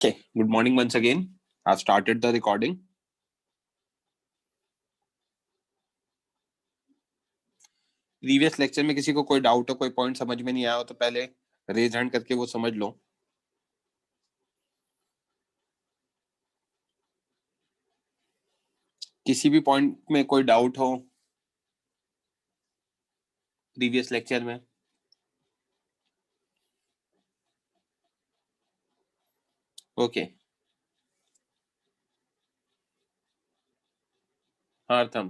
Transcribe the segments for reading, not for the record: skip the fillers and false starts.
Okay, good morning once again. I've started the recording. Previous lecture में किसी को कोई डाउट हो, कोई पॉइंट समझ में नहीं आया हो तो पहले रेज हैंड करके वो समझ लो। किसी भी पॉइंट में कोई डाउट हो प्रीवियस लेक्चर में? ओके, हाँ अर्थम।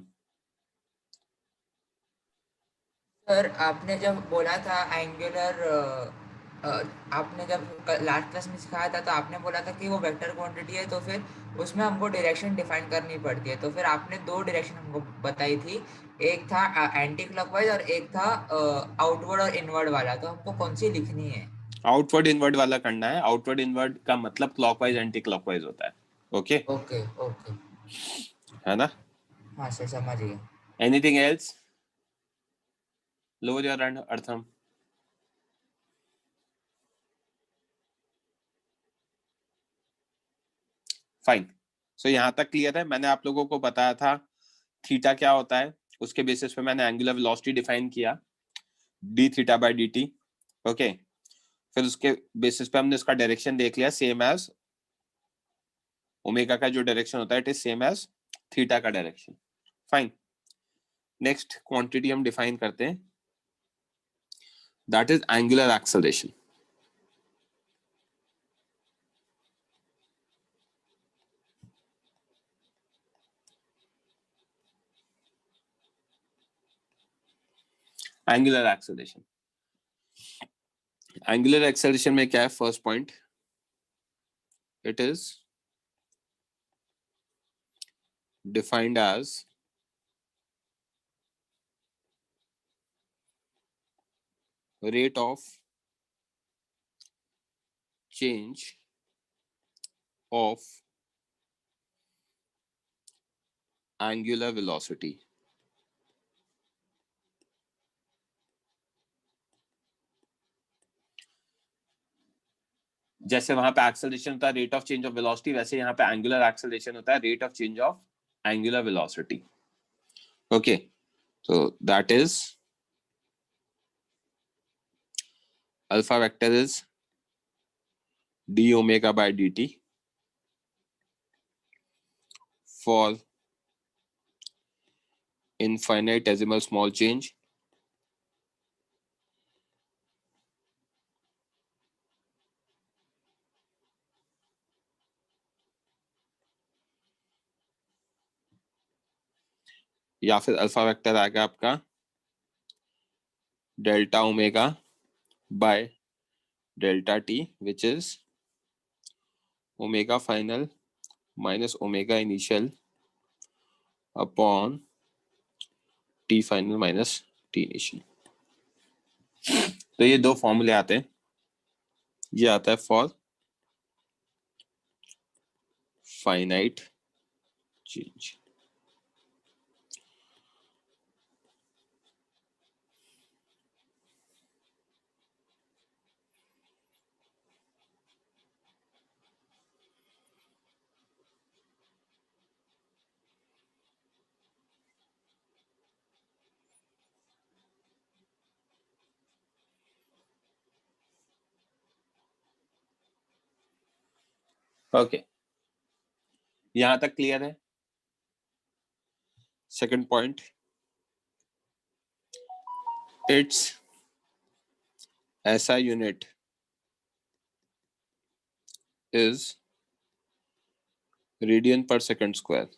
सर आपने जब बोला था एंगुलर, आपने जब लास्ट क्लास में सिखाया था तो आपने बोला था कि वो वेक्टर क्वांटिटी है, तो फिर उसमें हमको डायरेक्शन डिफाइन करनी पड़ती है। तो फिर आपने दो डायरेक्शन हमको बताई थी, एक था एंटी क्लॉकवाइज और एक था आउटवर्ड और इनवर्ड वाला। तो हमको कौन सी लिखनी है? आउटवर्ड इनवर्ड वाला करना है। आउटवर्ड इनवर्ड का मतलब क्लॉकवाइज एंटी क्लॉकवाइज होता है। ओके ओके ओके, है ना? हाँ सर समझ गया। Anything else? Lower your hand अर्थम। फाइन। सो यहाँ तक क्लियर है। मैंने आप लोगों को बताया था थीटा क्या होता है, उसके बेसिस पे मैंने एंगुलर वेलोसिटी डिफाइन किया, D theta by d T. Okay, फिर उसके बेसिस पे हमने उसका डायरेक्शन देख लिया, सेम एज ओमेगा का जो डायरेक्शन होता है it is same as theta का डायरेक्शन। फाइन। नेक्स्ट क्वांटिटी हम डिफाइन करते हैं, that is angular acceleration. Angular acceleration, angular acceleration में क्या है? First point, it is defined as rate of change of angular velocity। जैसे वहां पे एक्सेलरेशन होता है rate of change of velocity, वैसे यहाँ पे एंगुलर एक्सेलरेशन होता है rate of change of angular velocity. Okay, so that is alpha vector is d omega by dt for infinitesimal small change या फिर अल्फा वेक्टर आएगा आपका delta omega by delta T which is omega final minus omega initial upon T final minus T initial. तो ये दो फॉर्मूले आते हैं। ये आता है फॉर फाइनाइट चेंज। ओके, यहां तक क्लियर है? सेकंड पॉइंट, इट्स ऐसा यूनिट इज रेडियन पर सेकंड स्क्वायर।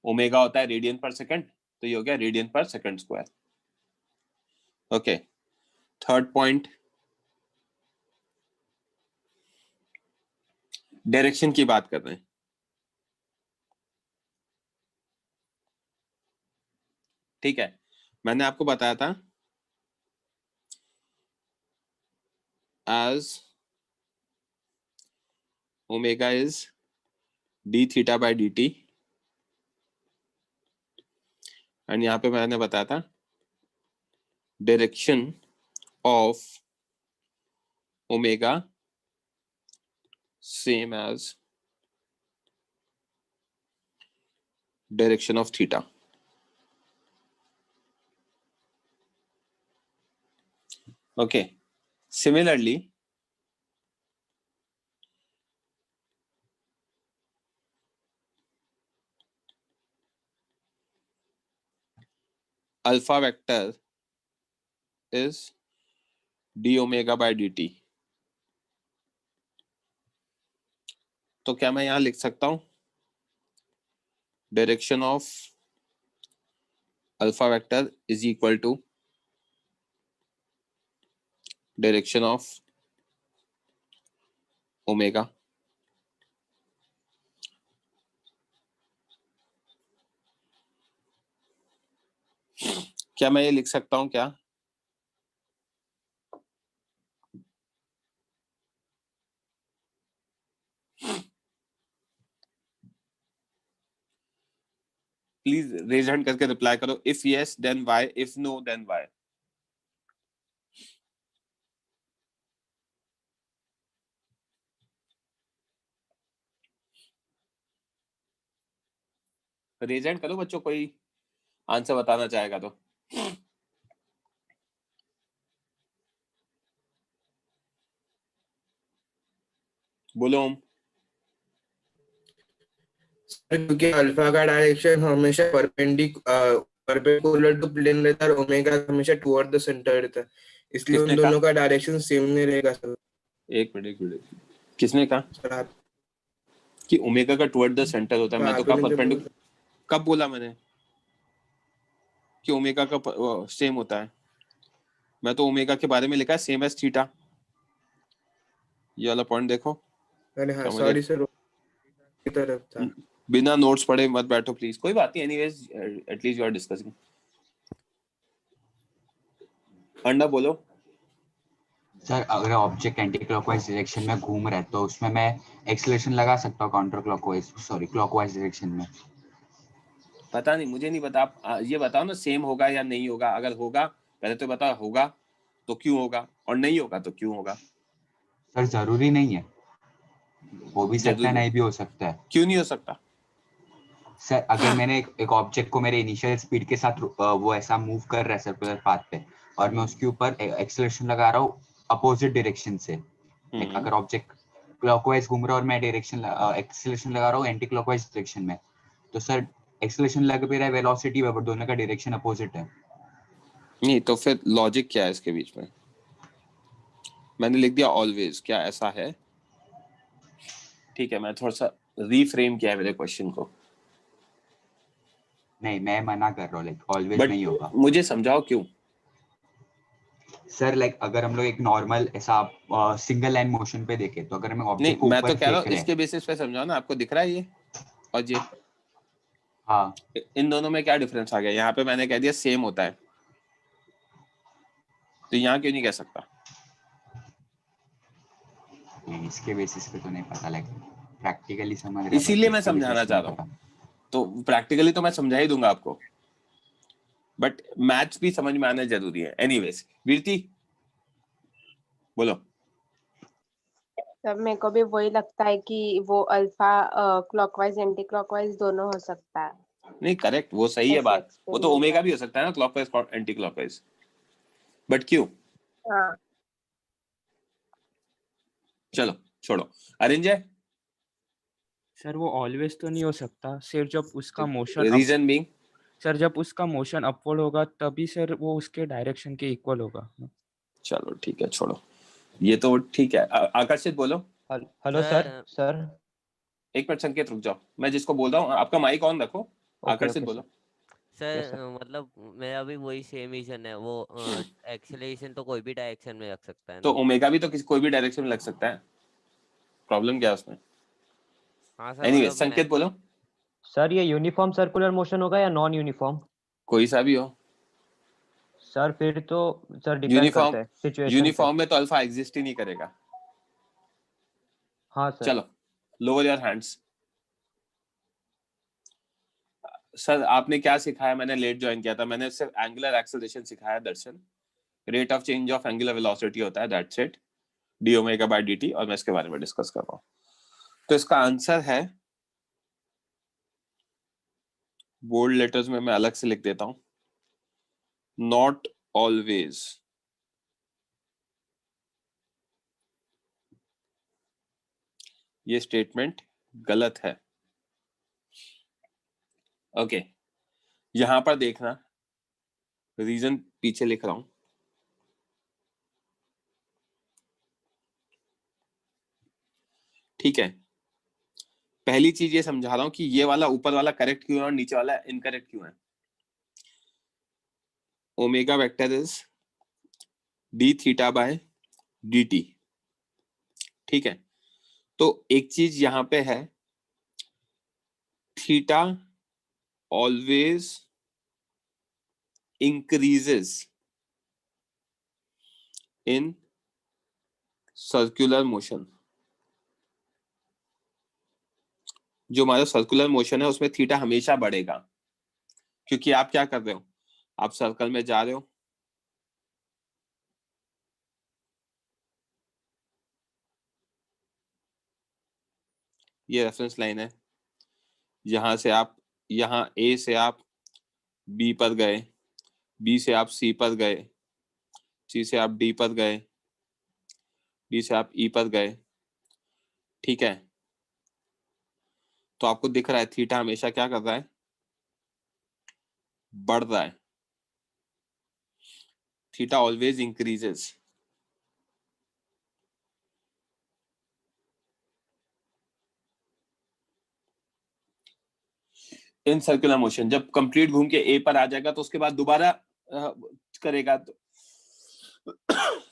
ओमेगा होता है रेडियन पर सेकंड, तो ये हो गया रेडियन पर second square. Okay, third point, direction की बात कर रहे हैं। ठीक है, मैंने आपको बताया था as omega is d theta by d t, and यहां पे मैंने बताया था direction of omega same as direction of theta. Okay, similarly alpha vector is d omega by dt. तो क्या मैं यहां लिख सकता हूं direction of alpha vector is equal to direction of omega? क्या मैं ये लिख सकता हूं क्या? प्लीज रेज हैंड करके रिप्लाई करो. If yes then why, if no then why. Raise hand करो बच्चों, कोई आंसर बताना चाहेगा तो. बोलो ओम. क्योंकि अल्फा का डायरेक्शन हमेशा परपेंडिकुलर टू प्लेन रहता है और ओमेगा हमेशा टुवर्ड द सेंटर रहता है, इसलिए उन दोनों का डायरेक्शन सेम नहीं रहेगा सर. एक मिनट, किसने कहा सर आप कि ओमेगा का टुवर्ड द सेंटर होता है? मैं तो कहा परपेंडिकुलर. कब बोला मैंने कि ओमेगा का सेम होता है? मैं तो ओमेगा के बारे में लिखा है सेम एज थीटा. ये वाला पॉइंट देखो. मैंने हाँ सॉरी सर की तरफ था. बिना नोट्स पढ़े मत बैठो प्लीज. कोई बात नहीं, anyways at least you are discussing. अंडा बोलो. सर अगर ऑब्जेक्ट एंटी क्लॉकवाइज डायरेक्शन में घूम रहा है तो उसमें मैं एक्सेलरेशन लगा सकता हूँ counter clockwise, sorry clockwise direction में. पता नहीं, मुझे नहीं पता. आप ये बताओ ना सेम होगा या नहीं होगा. अगर होगा पहले तो बताओ होगा तो क्यों होगा, और नहीं होगा तो क्यों होगा. सर जरूरी नहीं है, हो भी सकता है नहीं भी हो सकता है. क्यों नहीं हो सकता? सर अगर मैंने एक ऑब्जेक्ट को मेरे इनिशियल स्पीड के साथ वो ऐसा मूव कर रहा है सर्कुलर पाथ पे और मैं उसके ऊपर एक्सेलरेशन लगा रहा हूँ अपोजिट डायरेक्शन से. अगर ऑब्जेक्ट क्लॉकवाइज घूम रहा है और मैं डायरेक्शन एक्सेलरेशन लगा रहा हूँ एंटी क्लॉकवाइज डायरेक्शन में, तो सर एक्सेलरेशन लग भी रहा है, वेलोसिटी बराबर, दोनों का डायरेक्शन अपोजिट है. नहीं तो फिर लॉजिक क्या है इसके बीच में? मैंने लिख दिया ऑलवेज. क्या ऐसा है? ठीक है, मैं थोड़ा सा रीफ्रेम किया है मेरे क्वेश्चन को. नहीं मैं मना कर रहा हूँ, लाइक ऑलवेज नहीं होगा. मुझे समझाओ क्यों. सर लाइक अगर हम लोग एक नॉर्मल ऐसा सिंगल लाइन मोशन पे देखें तो अगर हम ऑब्जेक्ट को मैं ऊपर तो कह रहा देख हूँ रहे इसके बेसिस पे समझाओ ना. आपको दिख रहा है ये और ये, हाँ इन दोनों में क्या डिफरेंस आ गया? यहाँ पे मैंने कह दिया सेम होता है, तो यहाँ क्यों नहीं कह सकता? इसके बेसिस पे तो नहीं पता, लाइक प्रैक्टिकली समझ रहा. इसीलिए मैं समझाना चाह रहा हूँ. तो प्रैक्टिकली तो मैं समझा ही दूंगा आपको, बट मैथ्स भी समझ में आना जरूरी है. एनीवेज वीरती बोलो. तब मेरे को भी वही लगता है कि वो अल्फा क्लॉकवाइज एंटी क्लॉकवाइज दोनों हो सकता है. नहीं करेक्ट, वो सही है ऐसे बात. वो तो experiment ओमेगा है. भी हो सकता है ना, क्लॉकवाइज एंटी क्लॉकवाइज. बट क्यों? हाँ चलो छोड़ो. अरिंजय सर वो ऑलवेज तो नहीं हो सकता, सिर्फ जब उसका मोशन रीजन बीइंग. सर जब उसका मोशन अपवर्ड होगा तभी सर वो उसके डायरेक्शन के इक्वल होगा. चलो ठीक है छोड़ो, ये तो ठीक है. आकर्षित बोलो. Hello sir. सर एक मिनट संकेत रुक जाओ. मैं जिसको बोल रहा हूँ आपका माइक ऑन रखो. आकर्षित बोलो. सर मतलब मेरा भी वही सेम रीजन है, वो एक्सेलरेशन तो कोई भी डायरेक्शन में रख सकता है तो ना. ओमेगा भी तो किसी कोई भी डायरेक्शन में लग सकता है. प्रॉब्लम क्या है उसमें? हाँ सर एनीवे मतलब संकेत बोलो. सर ये यूनिफॉर्म सर्कुलर मोशन होगा या नॉन यूनिफॉर्म? कोई सा भी हो. सर फिर तो सर डिपेंड करता है सिचुएशन यूनिफॉर्म में तो अल्फा एग्जिस्ट ही नहीं करेगा. हाँ सर. चलो लोअर योर हैंड्स. सर आपने क्या सिखाया? मैंने लेट ज्वाइन किया था. मैंने सिर्फ एंगुलर एक्सेलरेशन सिखाया Darshan. Rate of change of angular velocity होता है, that's it. D omega by dt, और मैं इसके बारे में डिस्कस कर रहा हूँ. तो इसका आंसर है, बोल्ड लेटर्स में मैं अलग से लिख देता हूं, नॉट ऑलवेज। ये स्टेटमेंट गलत है। ओके, यहां पर देखना, रीजन पीछे लिख रहा हूं। ठीक है, पहली चीज ये समझा रहा हूं कि ये वाला ऊपर वाला करेक्ट क्यों है और नीचे वाला इनकरेक्ट क्यों है। Omega vector is d theta by d T. ठीक है, तो एक चीज यहां पे है, theta always increases in circular motion. जो हमारा सर्कुलर मोशन है उसमें थीटा हमेशा बढ़ेगा, क्योंकि आप क्या कर रहे हो, आप सर्कल में जा रहे हो, ये रेफरेंस लाइन है, यहां से आप, यहां ए से आप बी पर गए, बी से आप सी पर गए, सी से आप डी पर गए, डी से आप ई पर गए। ठीक है, तो आपको दिख रहा है थीटा हमेशा क्या कर रहा है, बढ़ रहा है। Theta always increases. In circular motion, जब कंप्लीट घूम के ए पर आ जाएगा तो उसके बाद दोबारा करेगा,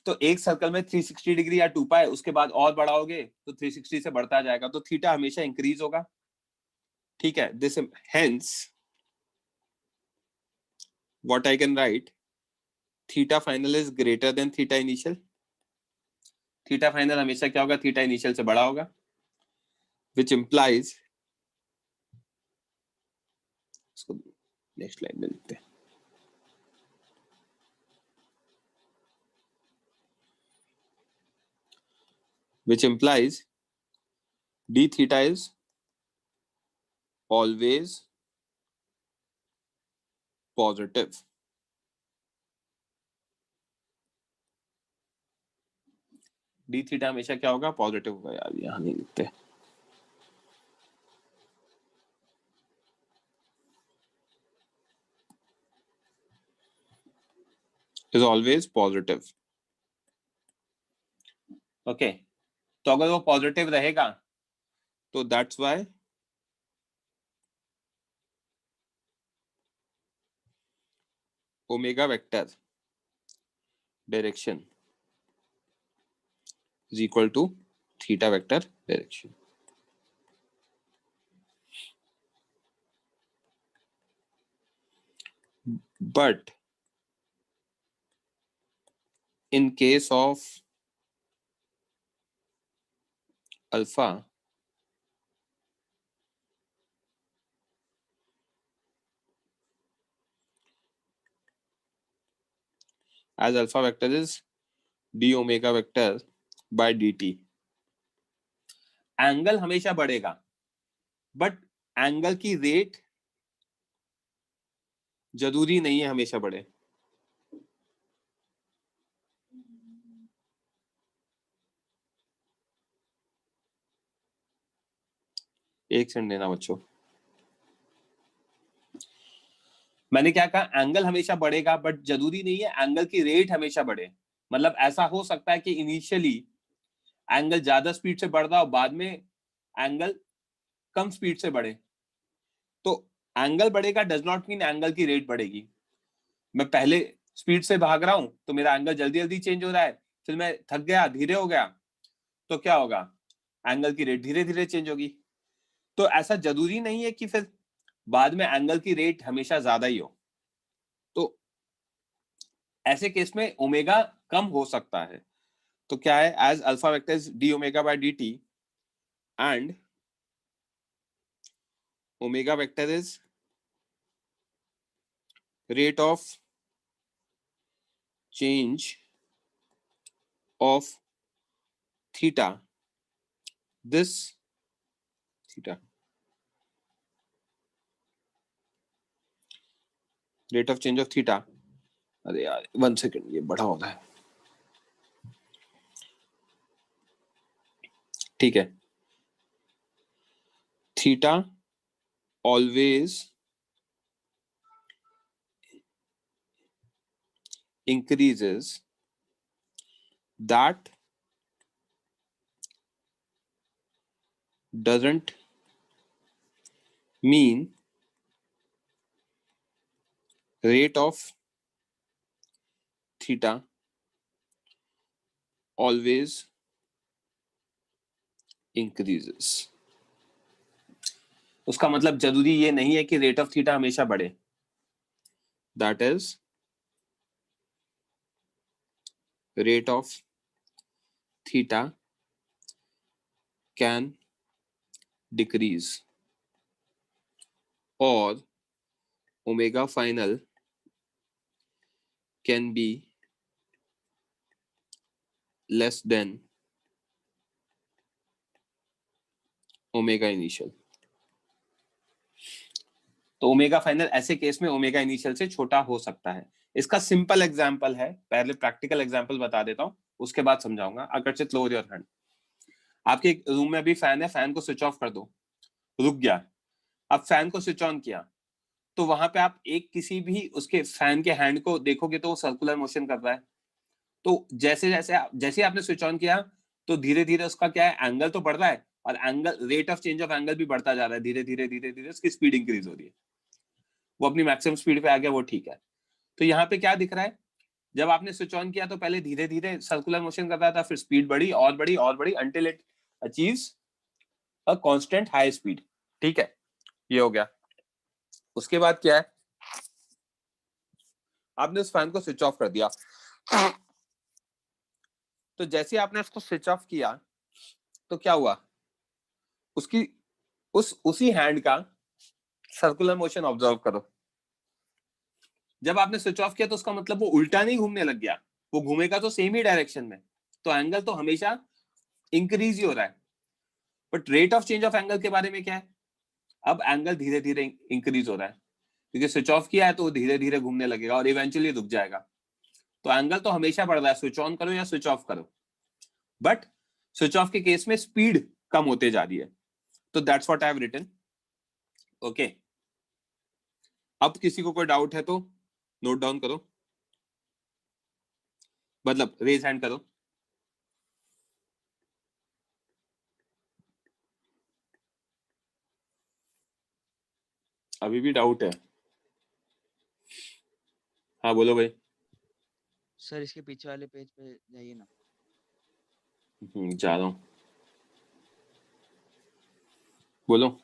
तो एक सर्कल में 360 डिग्री या 2 पाए, उसके बाद और बढ़ाओगे तो 360 से बढ़ता जाएगा, तो थीटा हमेशा इंक्रीज होगा। ठीक है, this hence what I can write, theta final is greater than theta initial. Theta final हमेशा क्या होगा, थीटा इनिशियल से बड़ा होगा, विच इंप्लाइज, इसको नेक्स्ट लाइन में लिखते हैं, which implies d theta is always positive. d theta हमेशा क्या होगा, पॉजिटिव होगा। यार यहां नहीं लिखते, is always positive. ओके, तो अगर वो पॉजिटिव रहेगा तो that's why omega vector direction is equal to theta vector direction. But in case of alpha, as alpha vector is d omega vector by dt, angle हमेशा बढ़ेगा, but angle की rate जरूरी नहीं है हमेशा बढ़े। एक सेकंड देना बच्चों, मैंने क्या कहा, एंगल हमेशा बढ़ेगा बट जरूरी नहीं है एंगल की रेट हमेशा बढ़े। मतलब ऐसा हो सकता है कि इनिशियली एंगल ज्यादा स्पीड से बढ़ रहा हो, बाद में एंगल कम स्पीड से बढ़े। तो एंगल बढ़ेगा डज नॉट मीन एंगल की रेट बढ़ेगी। मैं पहले स्पीड से भाग रहा हूं तो मेरा एंगल जल्दी जल्दी चेंज हो रहा है, फिर मैं थक गया, धीरे हो गया, तो क्या होगा, एंगल की रेट धीरे धीरे चेंज होगी। तो ऐसा जरूरी नहीं है कि फिर बाद में एंगल की रेट हमेशा ज्यादा ही हो। तो ऐसे केस में ओमेगा कम हो सकता है। तो क्या है, as alpha vector is d omega by d t and omega vector is rate of change of theta, this theta, rate of change of theta, अरे यार 1 सेकंड, ये बड़ा होता है, ठीक है, theta always increases, that doesn't mean rate of theta always increases. उसका मतलब जरूरी ये नहीं है कि रेट ऑफ थीटा हमेशा बढ़े. That is, rate of theta can decrease or omega final can be less than omega initial. तो ओमेगा फाइनल ऐसे केस में ओमेगा इनिशियल से छोटा हो सकता है. इसका सिंपल एग्जांपल है, पहले प्रैक्टिकल एग्जांपल बता देता हूं, उसके बाद समझाऊंगा. आकर्षित, लोअर योर हैंड. आपके रूम में अभी फैन है, फैन को स्विच ऑफ कर दो, रुक गया. अब फैन को स्विच ऑन किया तो वहां पे आप एक किसी भी उसके फैन के हैंड को देखोगे तो वो सर्कुलर मोशन कर रहा है. तो जैसे जैसे आपने स्विच ऑन किया तो धीरे धीरे उसका क्या है, एंगल तो बढ़ रहा है और angle, rate of change of angle भी बढ़ता जा रहा है. धीरे धीरे उसकी स्पीड इंक्रीज हो रही है, वो अपनी मैक्सिमम स्पीड पे आ गया, वो ठीक है. तो यहाँ पे क्या दिख रहा है, जब आपने स्विच ऑन किया तो पहले धीरे धीरे सर्कुलर मोशन कर रहा था, फिर स्पीड बढ़ी और बढ़ी और बढ़ी until it achieves a constant high speed. ठीक है, ये हो गया. उसके बाद क्या है, आपने उस फैन को स्विच ऑफ कर दिया. तो जैसे आपने उसको स्विच ऑफ किया तो क्या हुआ, उसकी उसी हैंड का सर्कुलर मोशन ऑब्जर्व करो. जब आपने स्विच ऑफ किया तो उसका मतलब वो उल्टा नहीं घूमने लग गया, वो घूमेगा तो सेम ही डायरेक्शन में, तो एंगल तो हमेशा इंक्रीज ही हो रहा है. But rate of change of angle के बारे में क्या है, अब एंगल धीरे धीरे इंक्रीज हो रहा है, क्योंकि स्विच ऑफ किया है तो वो धीरे धीरे घूमने लगेगा और इवेंचुअली रुक जाएगा. तो एंगल तो हमेशा बढ़ रहा है, स्विच ऑन करो या स्विच ऑफ करो. बट स्विच ऑफ के केस में स्पीड कम होते जा रही है. तो that's what I have written. Okay, अब किसी को कोई डाउट है तो नोट डाउन करो, मतलब रेज हैंड करो. अभी भी डाउट है? हाँ बोलो भाई. सर इसके पीछे वाले पेज पे जाइए ना. जा रहा हूँ, बोलो.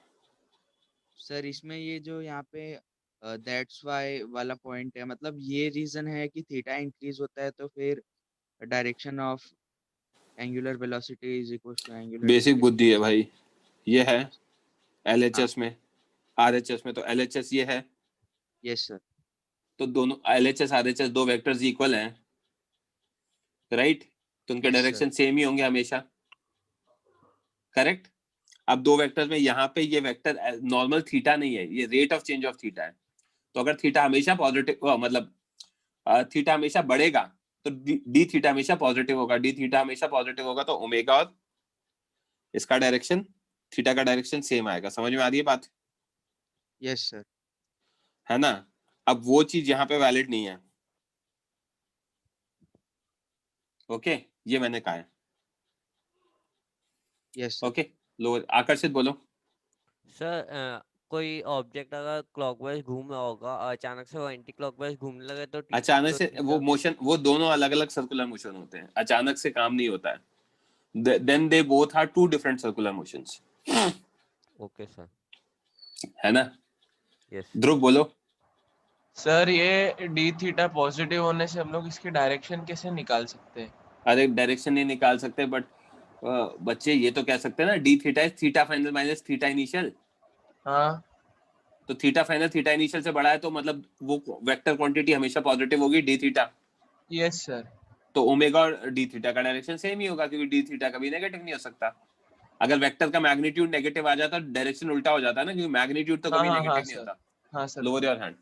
सर इसमें ये जो यहाँ पे दैट्स वाई वाला पॉइंट है, मतलब ये रीजन है कि थीटा इंक्रीज होता है तो फिर direction of angular velocity is equal to angular. Basic बुद्धि है भाई, ये है LHS में, RHS में. तो LHS ये है. Yes sir. तो दोनों LHS RHS दो वेक्टर्स इक्वल हैं, राइट? तो उनके डायरेक्शन सेम ही होंगे हमेशा, करेक्ट? अब दो वेक्टर्स में यहाँ पे ये वेक्टर नॉर्मल थीटा नहीं है, ये rate of change of theta है. तो अगर थीटा हमेशा पॉजिटिव, मतलब थीटा हमेशा बढ़ेगा तो डी थीटा हमेशा पॉजिटिव होगा. डी थीटा हमेशा पॉजिटिव होगा तो ओमेगा और इसका डायरेक्शन, थीटा का डायरेक्शन सेम आएगा. समझ में आ रही है बात? Yes sir. है ना? अब वो चीज यहाँ पे वैलिड नहीं है. ओके, ये मैंने कहा है. यस. ओके, लो आकर्षित बोलो. सर कोई ऑब्जेक्ट अगर क्लॉकवाइज घूम रहा होगा और अचानक से वो एंटी क्लॉकवाइज घूमने लगे तो अचानक से वो मोशन, वो दोनों अलग अलग सर्कुलर मोशन होते हैं, अचानक से काम नहीं होता है. Then they both are two different circular motions. Okay sir. है ना? यस. ध्रुव बोलो. सर ये डी थीटा पॉजिटिव होने से हम लोग इसकी डायरेक्शन कैसे निकाल सकते हैं? अरे डायरेक्शन नहीं निकाल सकते, बट बच्चे ये तो कह सकते हैं ना, D theta is theta final minus theta initial. हाँ, तो थीटा फाइनल थीटा इनिशियल से बड़ा है तो मतलब वो वेक्टर क्वांटिटी हमेशा पॉजिटिव होगी, डी थीटा. Yes sir. तो ओमेगा और डी थीटा का डायरेक्शन सेम ही होगा, क्योंकि डी थीटा कभी नेगेटिव नहीं हो सकता. अगर वेक्टर का मैग्नीट्यूड नेगेटिव आ जाता तो डायरेक्शन उल्टा हो जाता है ना, क्योंकि मैग्नीट्यूड तो कभी हाँ नेगेटिव हाँ नहीं सर, होता। हाँ सर। Lower your hand.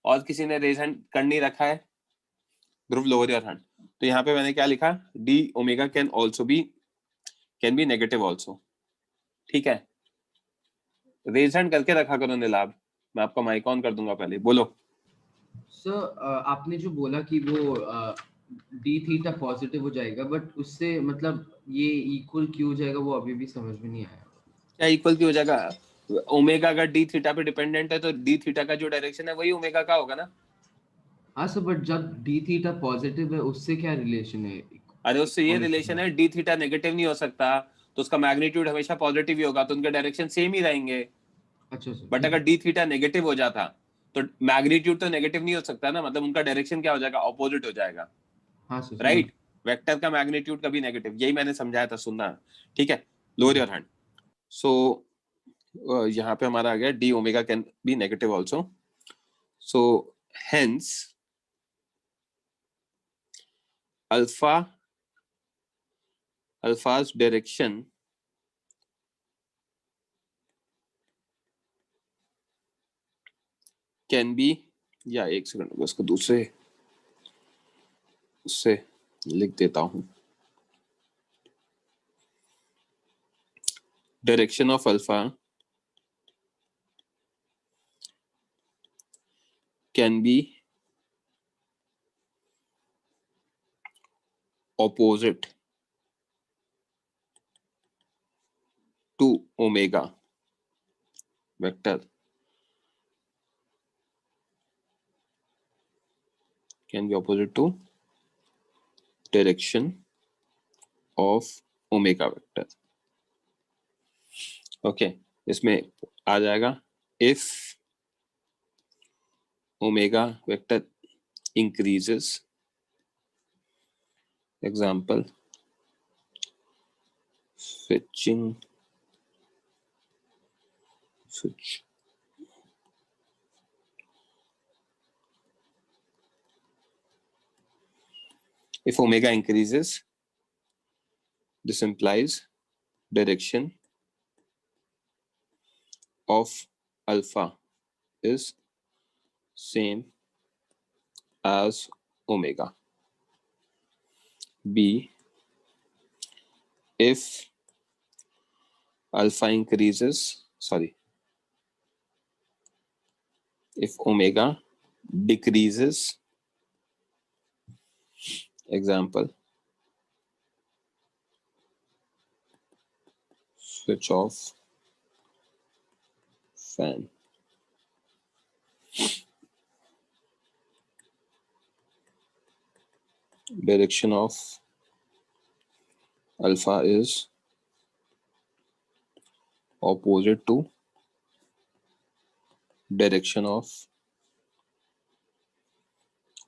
और किसी ने रेज हैंड कर नहीं रखा है? ध्रुव लोअर योर हैंड। तो यहाँ पे मैंने क्या लिखा, D omega can be negative also. ठीक है, रेज हैंड करके रखा करो नीलाभ, मैं आपका माइक ऑन कर दूंगा पहले, बोलो। सर आपने जो बोला कि वो डी थीटा पॉजिटिव हो जाएगा, बट उससे मतलब ये इक्वल क्यों हो जाएगा वो अभी भी समझ में नहीं आया। क्या इक्वल क्यों हो जाएगा? ओमेगा अगर डी थीटा पे डिपेंडेंट है तो डी थीटा का जो डायरेक्शन है वही ओमेगा का होगा ना। हाँ सर, बट जब डी थीटा पॉजिटिव है उससे क्या रिलेशन है? अरे उससे ये रिलेशन है, डी थीटा नेगेटिव नहीं हो सकता तो उसका मैग्नीट्यूड हमेशा पॉजिटिव ही होगा, तो उनके डायरेक्शन सेम ही रहेंगे। अच्छा सर। बट अगर डी थीटा नेगेटिव हो जाता तो मैग्नीट्यूड तो नेगेटिव नहीं हो सकता ना, मतलब उनका डायरेक्शन क्या हो जाएगा, ऑपोजिट हो जाएगा। हाँ सर, राइट, वेक्टर का मैग्नीट्यूड कभी नेगेटिव, यही मैंने समझाया था, सुनना। ठीक है, लोअर योर हैंड। सो यहाँ पे हमारा आ गया D omega can be negative also. So hence alpha's direction can be, या एक सेकंड उसको दूसरे उससे लिख देता हूं, direction of alpha can be opposite to omega vector, can be opposite to direction of omega vector. Okay, इसमें आ जाएगा if omega vector increases, example switch if omega increases, this implies direction of alpha is same as omega. B, if alpha increases, if omega decreases, example switch off fan. Direction of alpha is opposite to direction of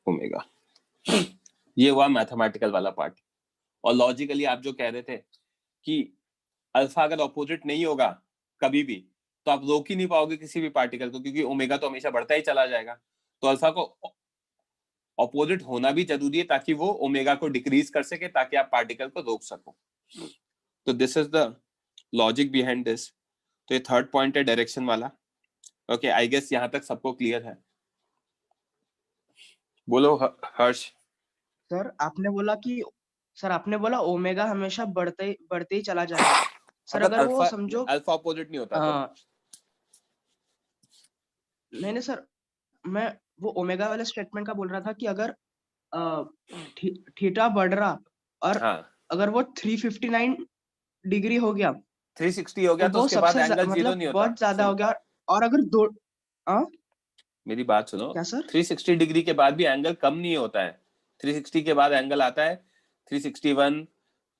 omega. ये हुआ mathematical वाला part. और logically आप जो कह रहे थे कि अल्फा अगर ऑपोजिट नहीं होगा कभी भी तो आप रोक ही नहीं पाओगे किसी भी पार्टिकल को, क्योंकि ओमेगा तो हमेशा बढ़ता ही चला जाएगा। तो अल्फा को ऑपोजिट होना भी जरूरी है ताकि वो ओमेगा को डिक्रीज कर सके, ताकि आप पार्टिकल को रोक सको। तो this is the logic behind this. तो ये थर्ड पॉइंट है डायरेक्शन वाला। ओके, आई गेस यहाँ तक सबको क्लियर है। बोलो हर्ष। सर आपने बोला ओमेगा हमेशा बढ़ते ही चला जाएगा। सर अगर वो समझो अल्फा ऑपोजिट नहीं होता तो? नहीं सर, मैं वो ओमेगा वाले स्टेटमेंट का बोल रहा था कि अगर थीटा बढ़ रहा और अगर वो 359 डिग्री हो गया, 360 हो गया तो उसके बाद एंगल जीरो नहीं होता, बहुत ज्यादा हो गया। और अगर दो मेरी बात सुनो, क्या सर? 360 डिग्री के बाद भी एंगल कम नहीं होता है। 360 के बाद एंगल आता है 361,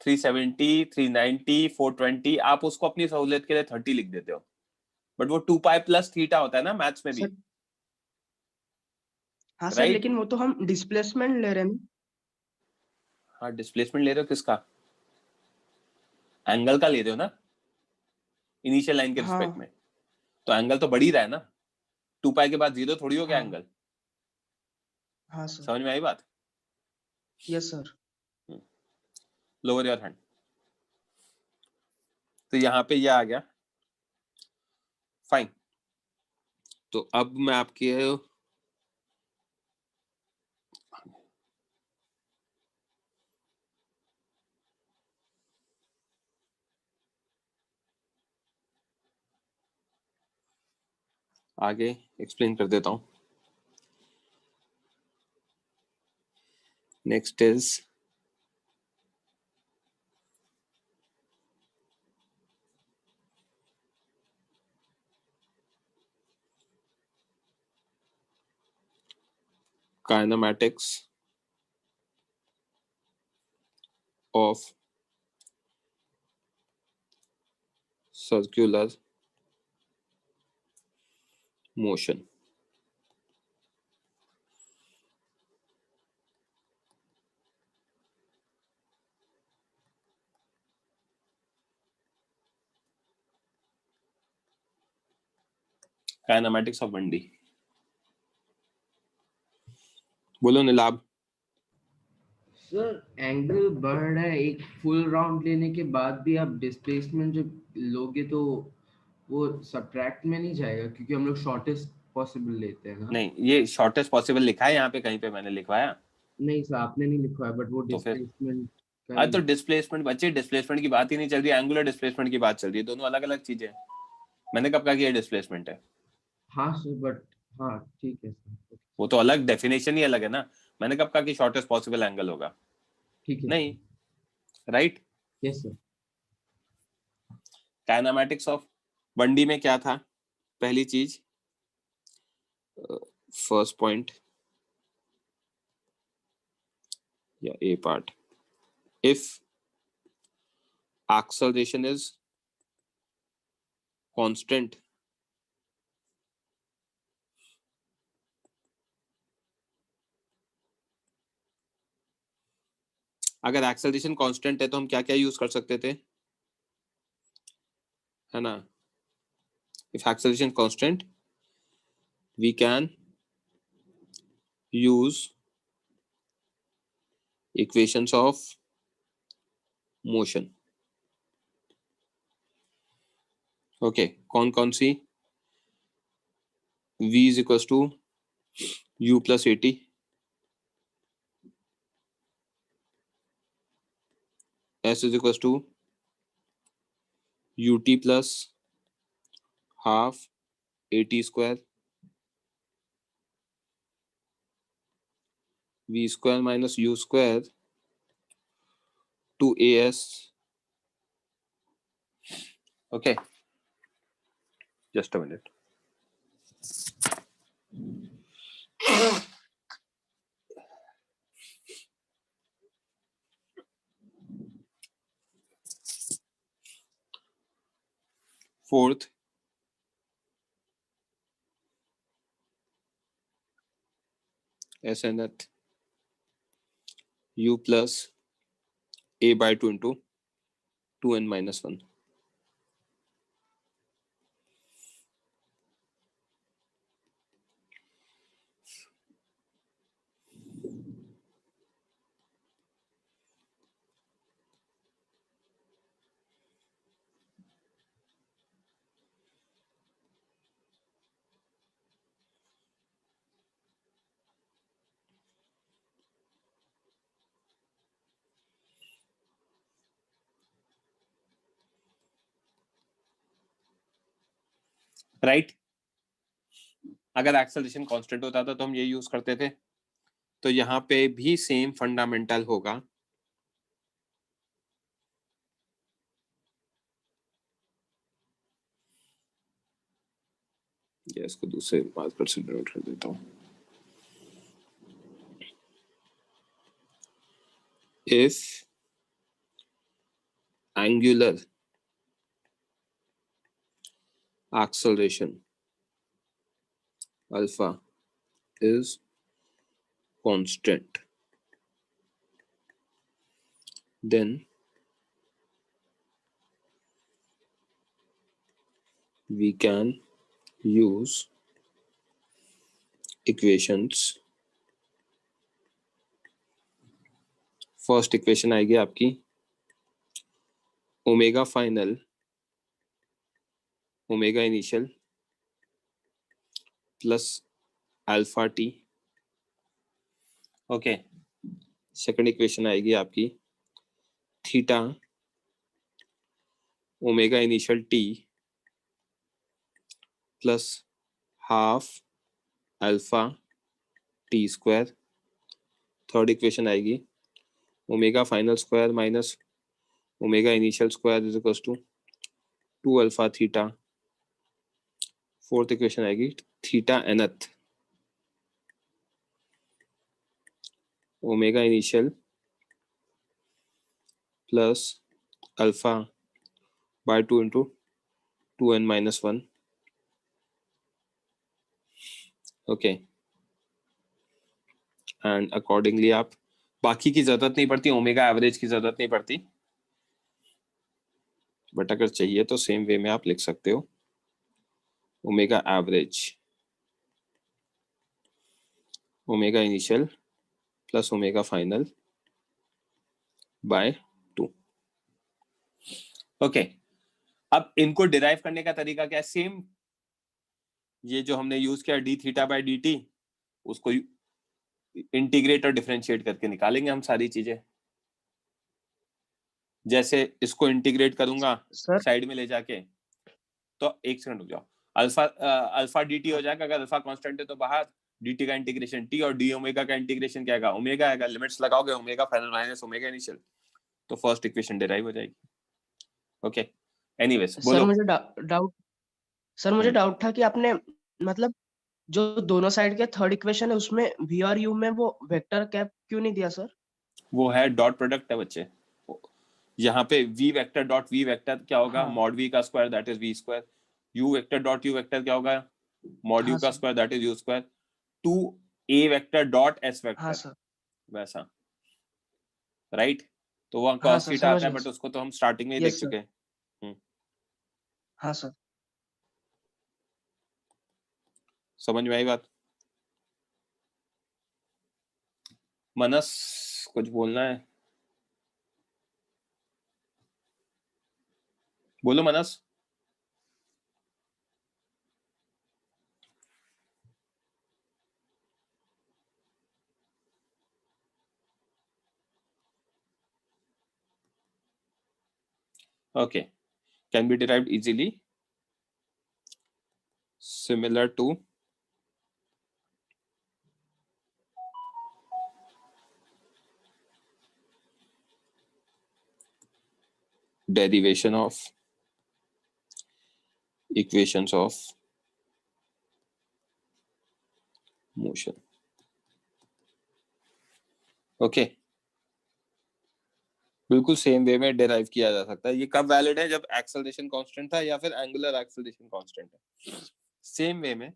370, 390, 420। आप उसको अपनी सहूलियत के लिए 30 लिख देते हो, बट वो 2 पाई प्लस थीटा होता है ना मैथ्स में भी। हाँ सर, लेकिन वो तो हम डिस्प्लेसमेंट ले रहे हैं। हाँ, डिस्प्लेसमेंट ले रहे हो किसका? एंगल का ले रहे हो ना, इनिशियल लाइन के रिस्पेक्ट में। तो एंगल तो बढ़ ही रहा है ना, 2 पाई के बाद जीरो थोड़ी हो गया एंगल। हाँ सर, समझ में आई बात? Yes sir. Lower your hand. तो यहाँ पे ये आ गया, फाइन। तो अब मैं आपके आगे एक्सप्लेन कर देता हूं। Next is kinematics of circular motion। Kinematics of 1D। बोलो निलाब। सर एंगल बढ़ रहा है, एक फुल राउंड लेने के बाद भी आप डिस्प्लेसमेंट जब लोगे तो वो सब्ट्रैक्ट में नहीं जाएगा, क्योंकि हम लोग शॉर्टेस्ट पॉसिबल लेते हैं ना। नहीं, ये शॉर्टेस्ट पॉसिबल लिखा है यहाँ पे, कहीं पे मैंने लिखवाया? नहीं सर, आपने नहीं लिखवाया, बट वो तो फिर डिस्प्लेसमेंट आज तो डिस्प्लेसमेंट, बच्चे डिस्प्लेसमेंट की बात ही नहीं चल रही, एंगुलर डिस्प्लेसमेंट की बात चल रही है। दोनों अलग अलग चीजें हैं। मैंने कब कहा कि ये डिस्प्लेसमेंट है? हाँ सर, बट हाँ ठीक है सर। वो तो अलग डेफिनेशन ही अलग है ना। मैंने कब कहा कि शॉर्टेस्ट पॉसिबल एंगल होगा? ठीक है नहीं, right? Yes sir. Kinematics of 1D में क्या था? पहली चीज, फर्स्ट पॉइंट या ए part, if acceleration is constant, अगर acceleration constant है तो हम क्या क्या यूज कर सकते थे, है ना? if acceleration constant, we can use equations of motion। Okay, कौन कौन सी? v is equals to u plus at, s is equals to ut plus half at square, v square minus u square to as। okay, just a minute। Fourth, SNth u plus a by 2 into 2n minus 1। Right? अगर acceleration constant होता था तो हम ये use करते थे। तो यहाँ पे भी सेम फंडामेंटल होगा। ये इसको दूसरे बात पर से नोट कर देता हूँ। if angular acceleration alpha is constant, then we can use equations। First equation आएगी आपकी omega final omega initial plus alpha t. Okay, second equation आएगी आपकी theta omega initial t plus half alpha t square. Third equation आएगी omega final square minus omega initial square is equal to 2 alpha theta. Fourth equation आएगी theta nth omega initial plus alpha by 2 into 2n-1। Okay, and accordingly आप बाकी की जरूरत नहीं पड़ती, omega average की जरूरत नहीं पड़ती, बट अगर चाहिए तो सेम वे में आप लिख सकते हो omega average omega initial plus omega final by 2। Okay, अब इनको डिराइव करने का तरीका क्या है? सेम ये जो हमने यूज किया D theta by d T, उसको इंटीग्रेट और डिफरेंशिएट करके निकालेंगे हम सारी चीजें। जैसे इसको इंटीग्रेट करूंगा साइड में ले जाके, तो एक सेकंड रुक जाओ, अल्फा डी टी हो जाएगा। अगर अल्फा कांस्टेंट है तो बाहर डी टी का इंटीग्रेशन टी, और डी ओमेगा का इंटीग्रेशन क्या आएगा? ओमेगा आएगा। लिमिट्स लगाओगे omega final minus omega initial, तो फर्स्ट इक्वेशन डिराइव हो जाएगी। ओके, एनीवेज सर बोलो। मुझे डाउट था कि आपने मतलब जो दोनों साइड के थर्ड इक्वेशन है उसमें v और u में वो वेक्टर कैप क्यों नहीं दिया सर? वो है डॉट प्रोडक्ट है बच्चे। यहाँ पे v vector dot v vector क्या होगा? हाँ। मॉड v का square that is v square. u vector dot u vector क्या होगा? मॉड u हाँ का sir. Square that is u square. 2a vector dot s हाँ वेक्टर सर। वैसा, राइट? तो वहाँ हाँ cos सर, थीटा समझ आता है, गया बट सर। उसको तो हम स्टार्टिंग में ही देख यस सर। चुके हैं। हाँ सर। समझ में आई बात? मनस कुछ बोलना है? बोलो मनस। Okay, can be derived easily, similar to derivation of equations of motion. Okay, बिल्कुल सेम वे में डिराइव किया जा सकता है। ये कब वैलिड है? जब एक्सेलरेशन कांस्टेंट था या फिर एंगुलर एक्सेलरेशन कांस्टेंट है। सेम वे में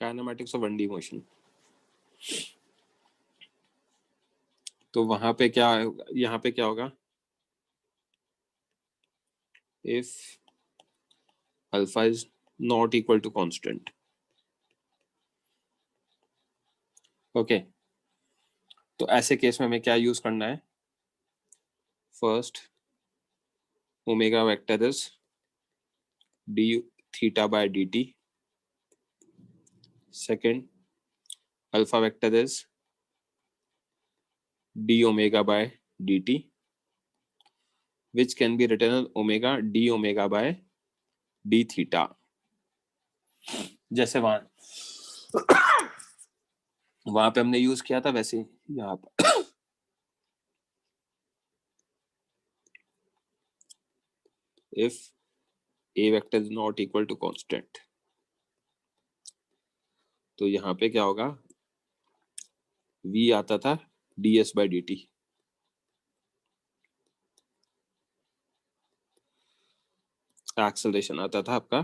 काइनेमैटिक्स ऑफ 1D मोशन, तो वहां पे क्या, यहाँ पे क्या होगा? If alpha is not equal to constant. Okay, तो ऐसे केस में हमें क्या यूज करना है? First omega vector is d theta by d t. Second alpha vector is d omega by dt, which can be written as omega d omega by d theta। जैसे वहां पे हमने यूज किया था, वैसे यहाँ पर if a vector is not equal to constant, तो यहाँ पे क्या होगा, v आता था ds/dt, एक्सेलरेशन आता था आपका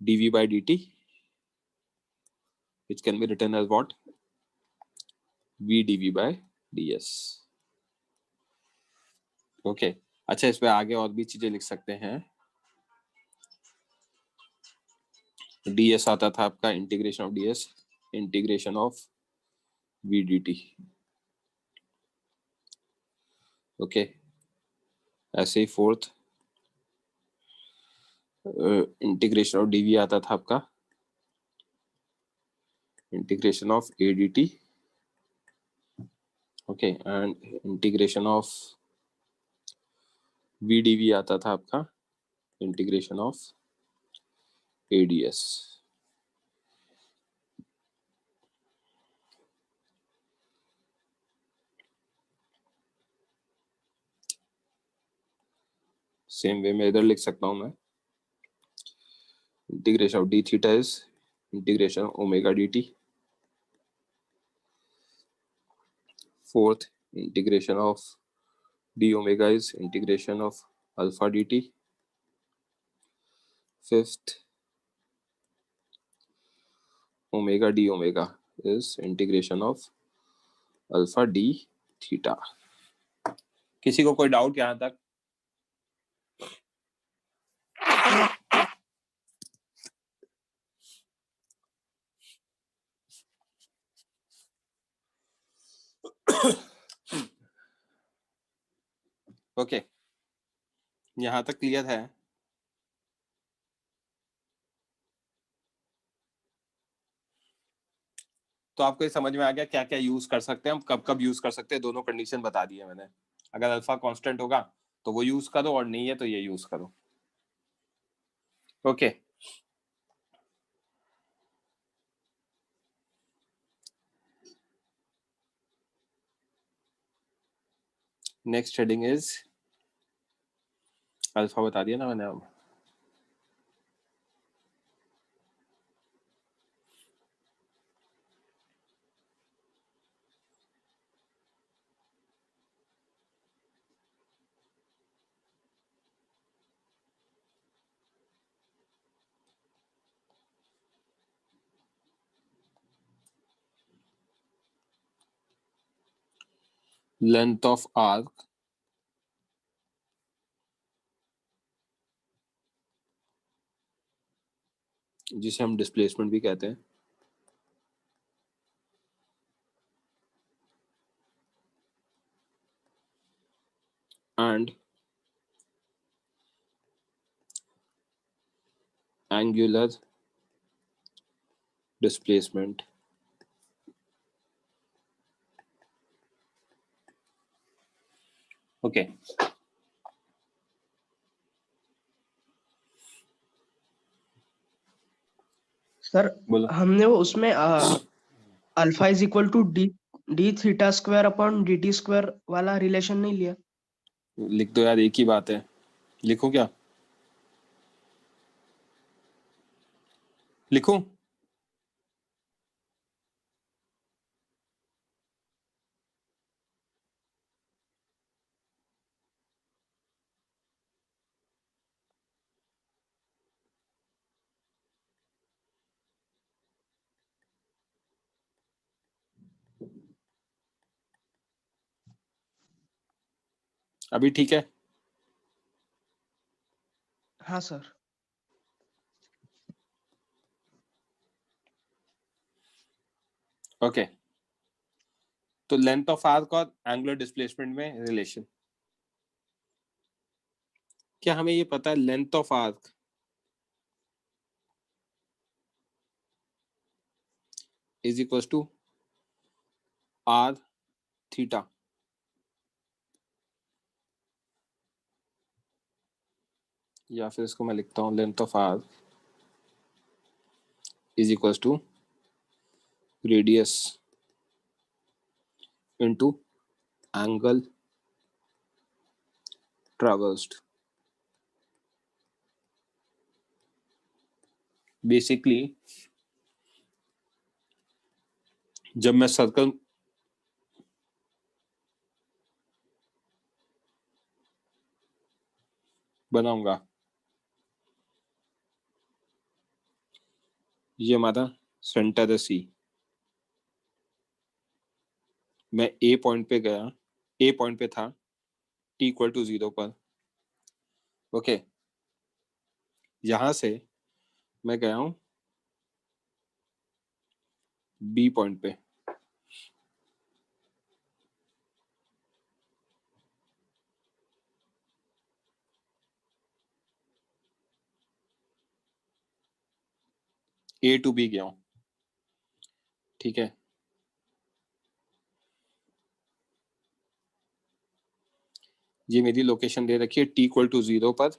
dv/dt, which can be written as what, v dv/ds. Okay अच्छा, इस पे आगे और भी चीजें लिख सकते हैं। ds आता था आपका integration of ds, integration of v dt। Okay ऐसे ही फोर्थ इंटीग्रेशन ऑफ dv आता था आपका integration of a dt। Okay and integration of v dv आता था आपका integration of ads। Same way में इधर लिख सकता हूं मैं, integration of d theta is integration omega dt। Fourth integration of d omega is integration of alpha dt। fifth omega d omega is integration of alpha d theta। किसी को कोई doubt यहाँ तक? ओके यहाँ तक क्लियर है? तो आपको ये समझ में आ गया क्या क्या यूज कर सकते हैं हम, कब कब यूज कर सकते हैं? दोनों कंडीशन बता दिए मैंने। अगर अल्फा कांस्टेंट होगा तो वो यूज करो, और नहीं है तो ये यूज करो। Okay next heading is, alpha बता दिया ना मैंने अब। लेंथ ऑफ आर्क जिसे हम डिस्प्लेसमेंट भी कहते हैं, and angular displacement okay sir बोलो। हमने वो उसमें alpha is equal to d theta square upon d t square वाला रिलेशन नहीं लिया? लिख दो यार, एक ही बात है, लिखो क्या? लिखूं? अभी ठीक है? हाँ सर। ओके तो लेंथ ऑफ आर्क और एंगुलर डिस्प्लेसमेंट में रिलेशन, क्या हमें ये पता है length of arc is equal to are theta? या फिर इसको मैं लिखता हूं, length of arc is equal to radius into angle traversed. Basically जब मैं सर्कल बनाऊंगा, ये हमारा सेंटर है सी, मैं ए पॉइंट पे गया, ए पॉइंट पे था टी इक्वल टू 0 पर, ओके। यहां से मैं गया हूं बी पॉइंट पे, ए टू बी गया हूं, ठीक है। ये मेरी लोकेशन दे रखी है टी इक्वल टू 0 पर,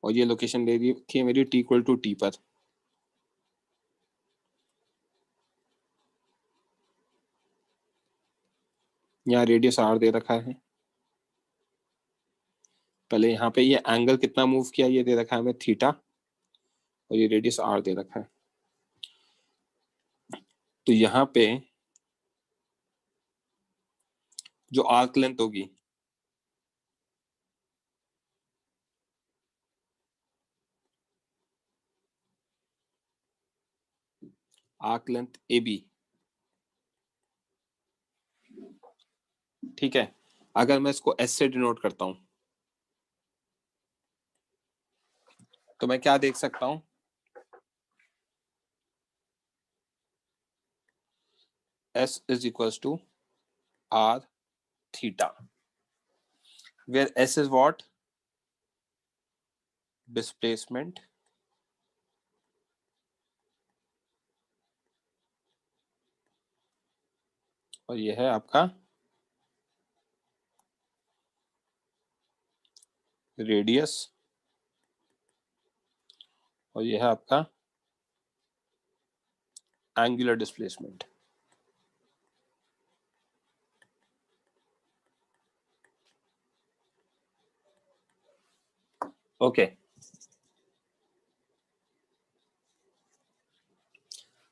और ये लोकेशन दे रखी है मेरी टी इक्वल टू टी पर। यहाँ रेडियस आर दे रखा है। पहले यहाँ पे ये एंगल कितना मूव किया ये दे रखा है हमें थीटा, और ये रेडियस आर दे रखा है। तो यहाँ पे जो आर्क लेंथ होगी आर्क लेंथ ए बी, ठीक है। अगर मैं इसको एस से डिनोट करता हूं तो मैं क्या देख सकता हूं, S is equals to are theta, where S is what, displacement, और ये है आपका रेडियस, और ये है आपका एंगुलर डिस्प्लेसमेंट। ओके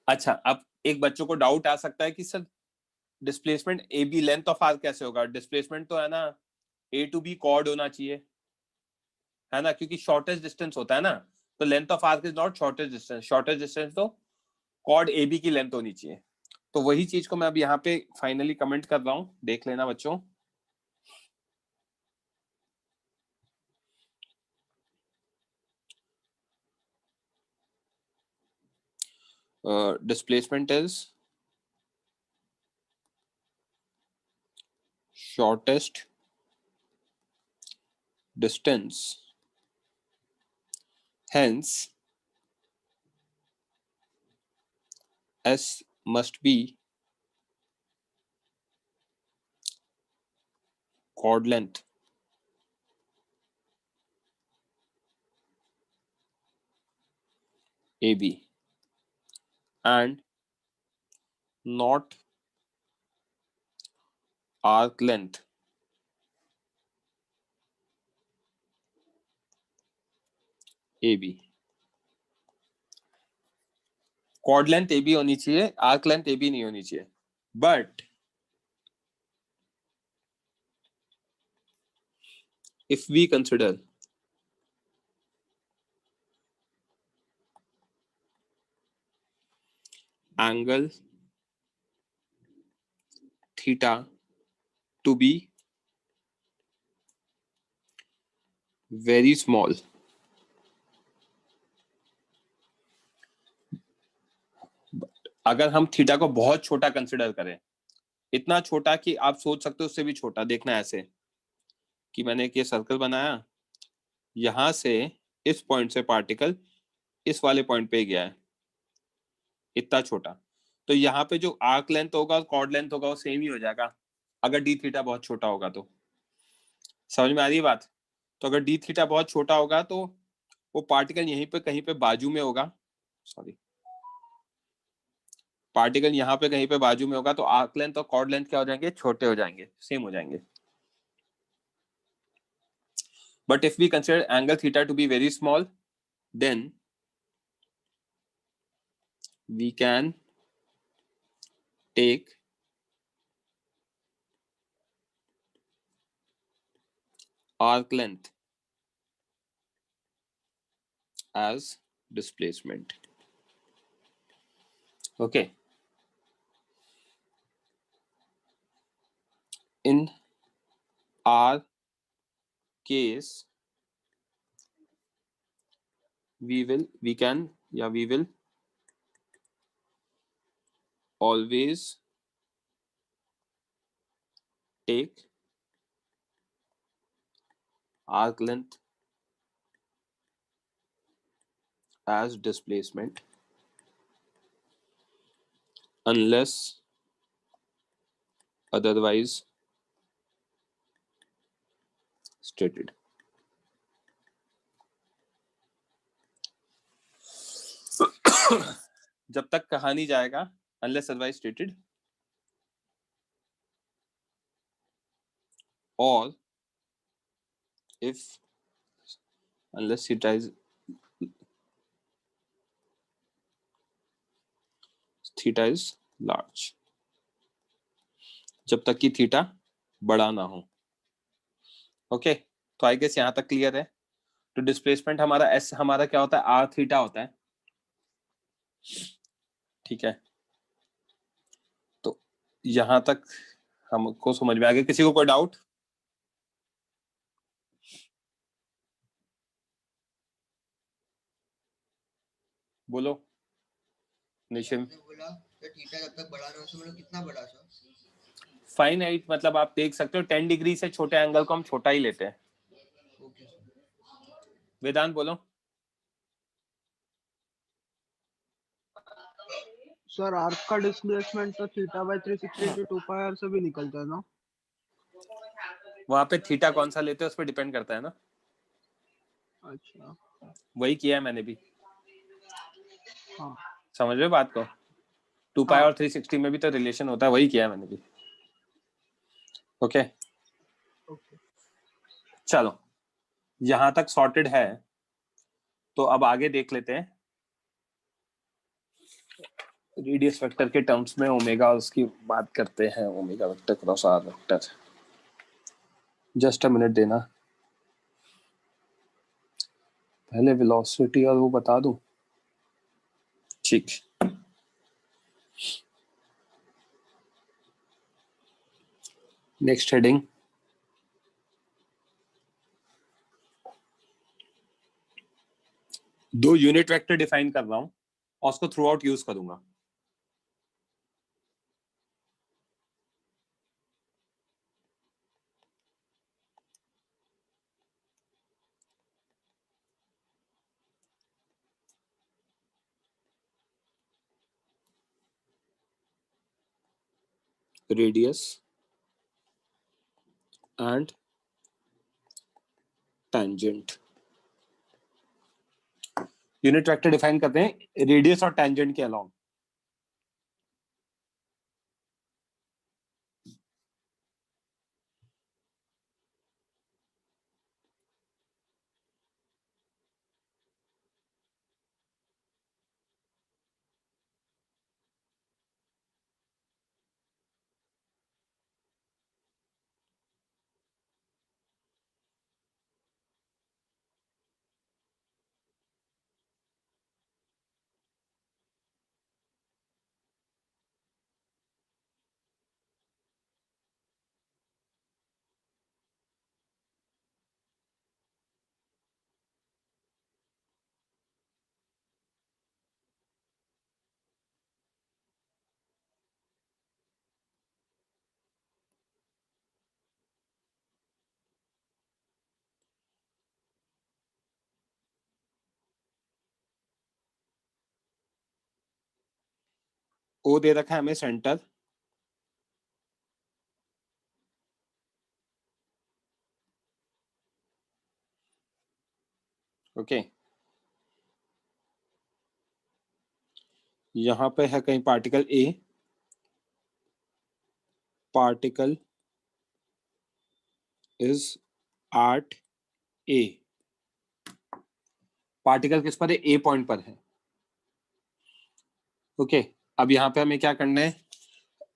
अच्छा, अब एक बच्चों को डाउट आ सकता है कि sir displacement A B length of arc कैसे होगा, डिस्प्लेसमेंट तो है ना ए टू बी कॉर्ड होना चाहिए, है ना, क्योंकि शॉर्टेस्ट डिस्टेंस होता है ना, तो length of arc is not shortest distance, shortest distance तो कॉर्ड ए बी की लेंथ होनी चाहिए। तो वही चीज को मैं अब यहाँ पे फाइनली कमेंट कर रहा हूं, देख लेना बच्चों। Displacement is shortest distance, hence S must be chord length AB and not arc length AB। chord length AB होनी चाहिए, arc length AB नहीं होनी चाहिए। But if we consider angle theta to be very small, अगर हम theta को बहुत छोटा कंसिडर करें, इतना छोटा कि आप सोच सकते हो उससे भी छोटा, देखना ऐसे कि मैंने एक ये सर्कल बनाया, यहां से इस पॉइंट से पार्टिकल इस वाले पॉइंट पे गया है, इतना छोटा, तो यहाँ पे जो आर्क लेंथ होगा और कॉर्ड लेंथ होगा वो सेम ही हो जाएगा अगर डी थीटा बहुत छोटा होगा। तो समझ में आ रही है बात? तो अगर डी थीटा बहुत छोटा होगा तो वो पार्टिकल यहीं पे कहीं पे बाजू में होगा, सॉरी, पार्टिकल यहाँ पे कहीं पे बाजू में होगा, तो आर्क लेंथ और कॉर्ड लेंथ क्या हो जाएंगे, छोटे हो जाएंगे, सेम हो जाएंगे। But if we consider angle theta to be very small, then we can take arc length as displacement. Okay. In our case, we will always take arc length as displacement unless otherwise stated. जब तक कहा नहीं जाएगा unless otherwise stated, or if unless theta is large, जब तक कि theta बड़ा ना हो. ओके, तो आई गेस यहां तक क्लियर है. तो डिस्प्लेसमेंट हमारा एस हमारा क्या होता है, आर थीटा होता है. ठीक है, तो यहां तक हमको समझ में आ गया. किसी को कोई डाउट? बोलो निशिम. बोला तो थीटा जब तक बड़ा ना हो, मतलब कितना बड़ा सर? फाइनाइट मतलब आप देख सकते हो 10 डिग्री से छोटे एंगल को हम छोटा ही लेते हैं. वेदांत बोलो. सर आर्क का डिस्प्लेसमेंट तो theta by 360 into 2 pi R से भी निकलता है ना? वहां पे थीटा कौन सा लेते हैं उस पर डिपेंड करता है ना. अच्छा, वही किया है मैंने भी. हाँ. समझ रहे हो बात को? 2 पाई और 360 में भी तो रिलेशन होता है, वही किया है मैंने भी. ओके, चलो यहां तक सॉर्टेड है. तो अब आगे देख लेते हैं. रेडियस वेक्टर के टर्म्स में ओमेगा उसकी बात करते हैं. Omega vector cross are vector. Just a minute देना, पहले वेलोसिटी और वो बता दूं. ठीक, नेक्स्ट हेडिंग. दो यूनिट वेक्टर डिफाइन कर रहा हूं और उसको थ्रू आउट यूज करूंगा. Radius and tangent. Unit vector define करते हैं रेडियस और टेंजेंट के अलोंग. ओ दे रखा है हमें सेंटर. ओके, यहां पे है कहीं particle A. Particle is at A. Particle किस पर है? ए पॉइंट पर है. ओके, अब यहाँ पे हमें क्या करना है?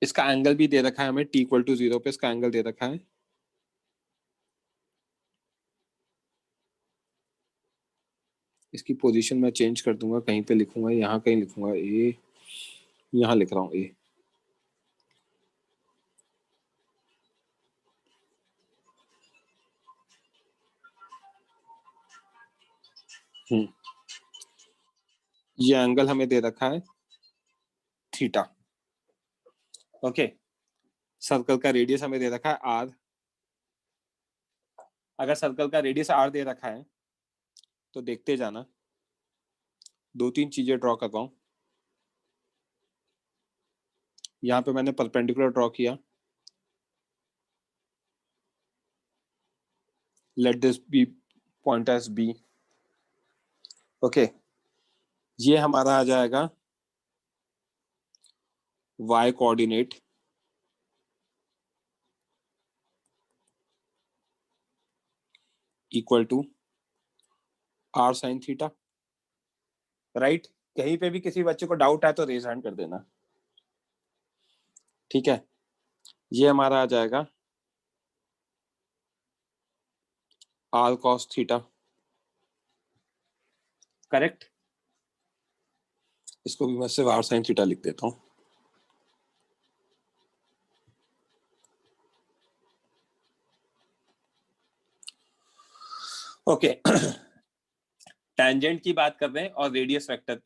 इसका एंगल भी दे रखा है हमें, t इक्वल टू 0 पे इसका एंगल दे रखा है। इसकी पोजीशन मैं चेंज कर दूंगा, कहीं पे लिखूंगा, यहाँ कहीं लिखूंगा ए, यहाँ लिख रहा हूँ ए। ये एंगल हमें दे रखा है थीटा। ओके, सर्कल का रेडियस हमें दे रखा है आर। अगर सर्कल का रेडियस आर दे रखा है तो देखते जाना, 2-3 चीजें ड्रॉ कर रहा हूं। यहाँ पे मैंने परपेंडिकुलर ड्रॉ किया, let this B point as B. Okay, ये हमारा आ जाएगा y coordinate equal to r sin theta, right. कहीं पे भी किसी बच्चे को डाउट है तो रेज हैंड कर देना, ठीक है। ये हमारा आ जाएगा r cos थीटा, करेक्ट। इसको भी मैं सिर्फ r sin थीटा लिख देता हूं। ओके, टैंजेंट की बात कर रहे हैं और रेडियस वेक्टर,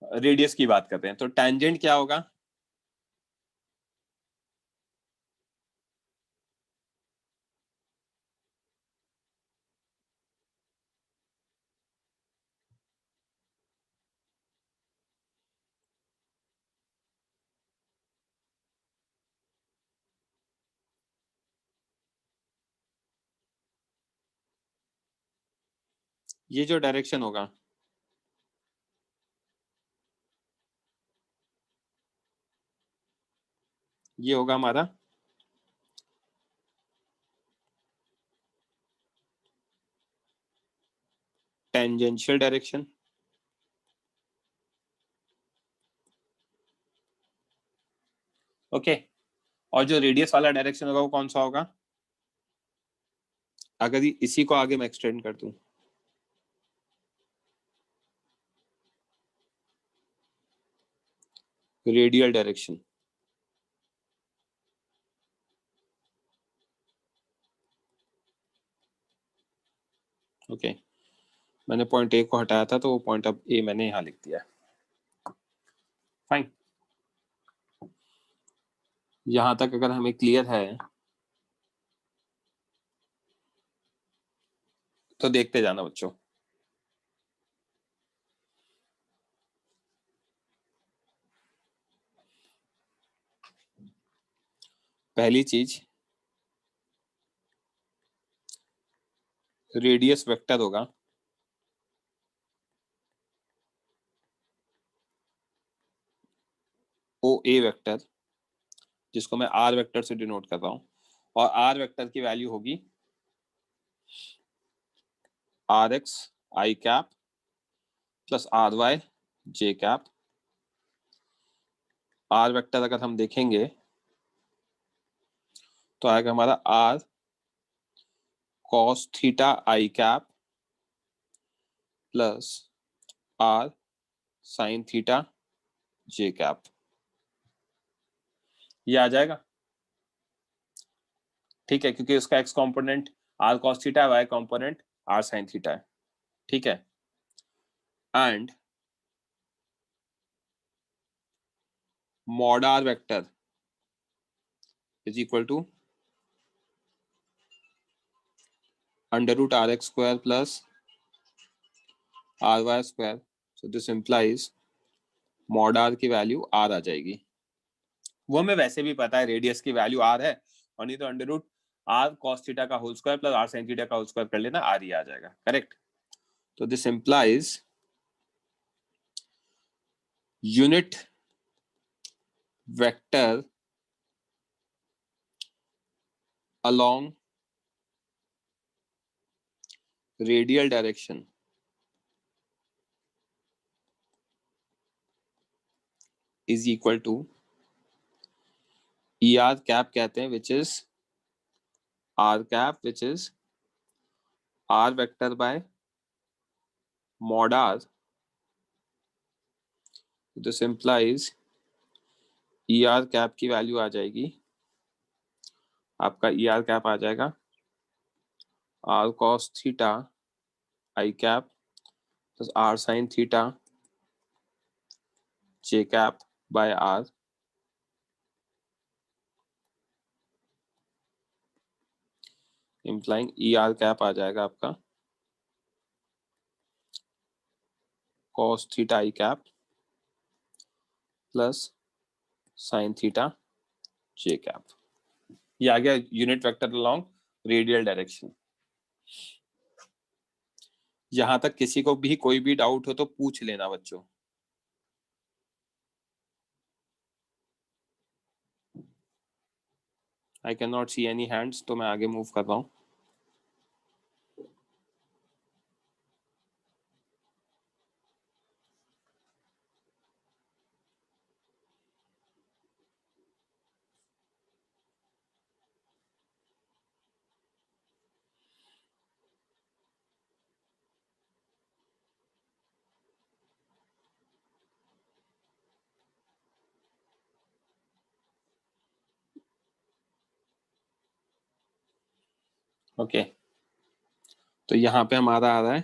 रेडियस की बात कर रहे हैं, तो टैंजेंट क्या होगा? ये जो डायरेक्शन होगा, ये होगा हमारा टेंजेंशियल डायरेक्शन। ओके, और जो रेडियस वाला डायरेक्शन होगा वो कौन सा होगा? अगर इसी को आगे मैं एक्सटेंड कर दूं, रेडियल डायरेक्शन। ओके, मैंने पॉइंट ए को हटाया था तो वो पॉइंट अब ए मैंने यहाँ लिख दिया। फाइन, यहां तक अगर हमें क्लियर है तो देखते जाना बच्चों। पहली चीज, रेडियस वेक्टर होगा ओ ए वेक्टर, जिसको मैं आर वेक्टर से डिनोट कर रहा हूं, और आर वेक्टर की वैल्यू होगी r x i cap plus r y j cap. R vector अगर हम देखेंगे तो आएगा हमारा r cos theta i cap plus r sine theta j cap. ये आ जाएगा, ठीक है, क्योंकि उसका x component r cos theta है, y component r sine theta है, ठीक है। And mod r vector is equal to under root rx square plus ry square. So this implies mod r की वैल्यू r आ जाएगी। वो हमें वैसे भी पता है रेडियस की वैल्यू r है, और नहीं तो under root r cos theta का whole square plus r sin theta का होल स्क्वायर कर लेना, r ही आ जाएगा, करेक्ट। तो this implies unit vector along radial direction is equal to ER cap कहते हैं which is R cap which is R vector by mod R. This implies ER cap की value आ जाएगी, आपका ER कैप आ जाएगा R cos theta I cap plus R sin theta J cap by R implying ER cap आ जाएगा आपका cos theta I cap plus sin theta J cap. ये आ गया unit vector along radial direction. यहां तक किसी को भी कोई भी डाउट हो तो पूछ लेना बच्चों। I cannot see any hands, तो मैं आगे मूव कर रहा हूँ। ओके तो यहाँ पे हमारा आ रहा है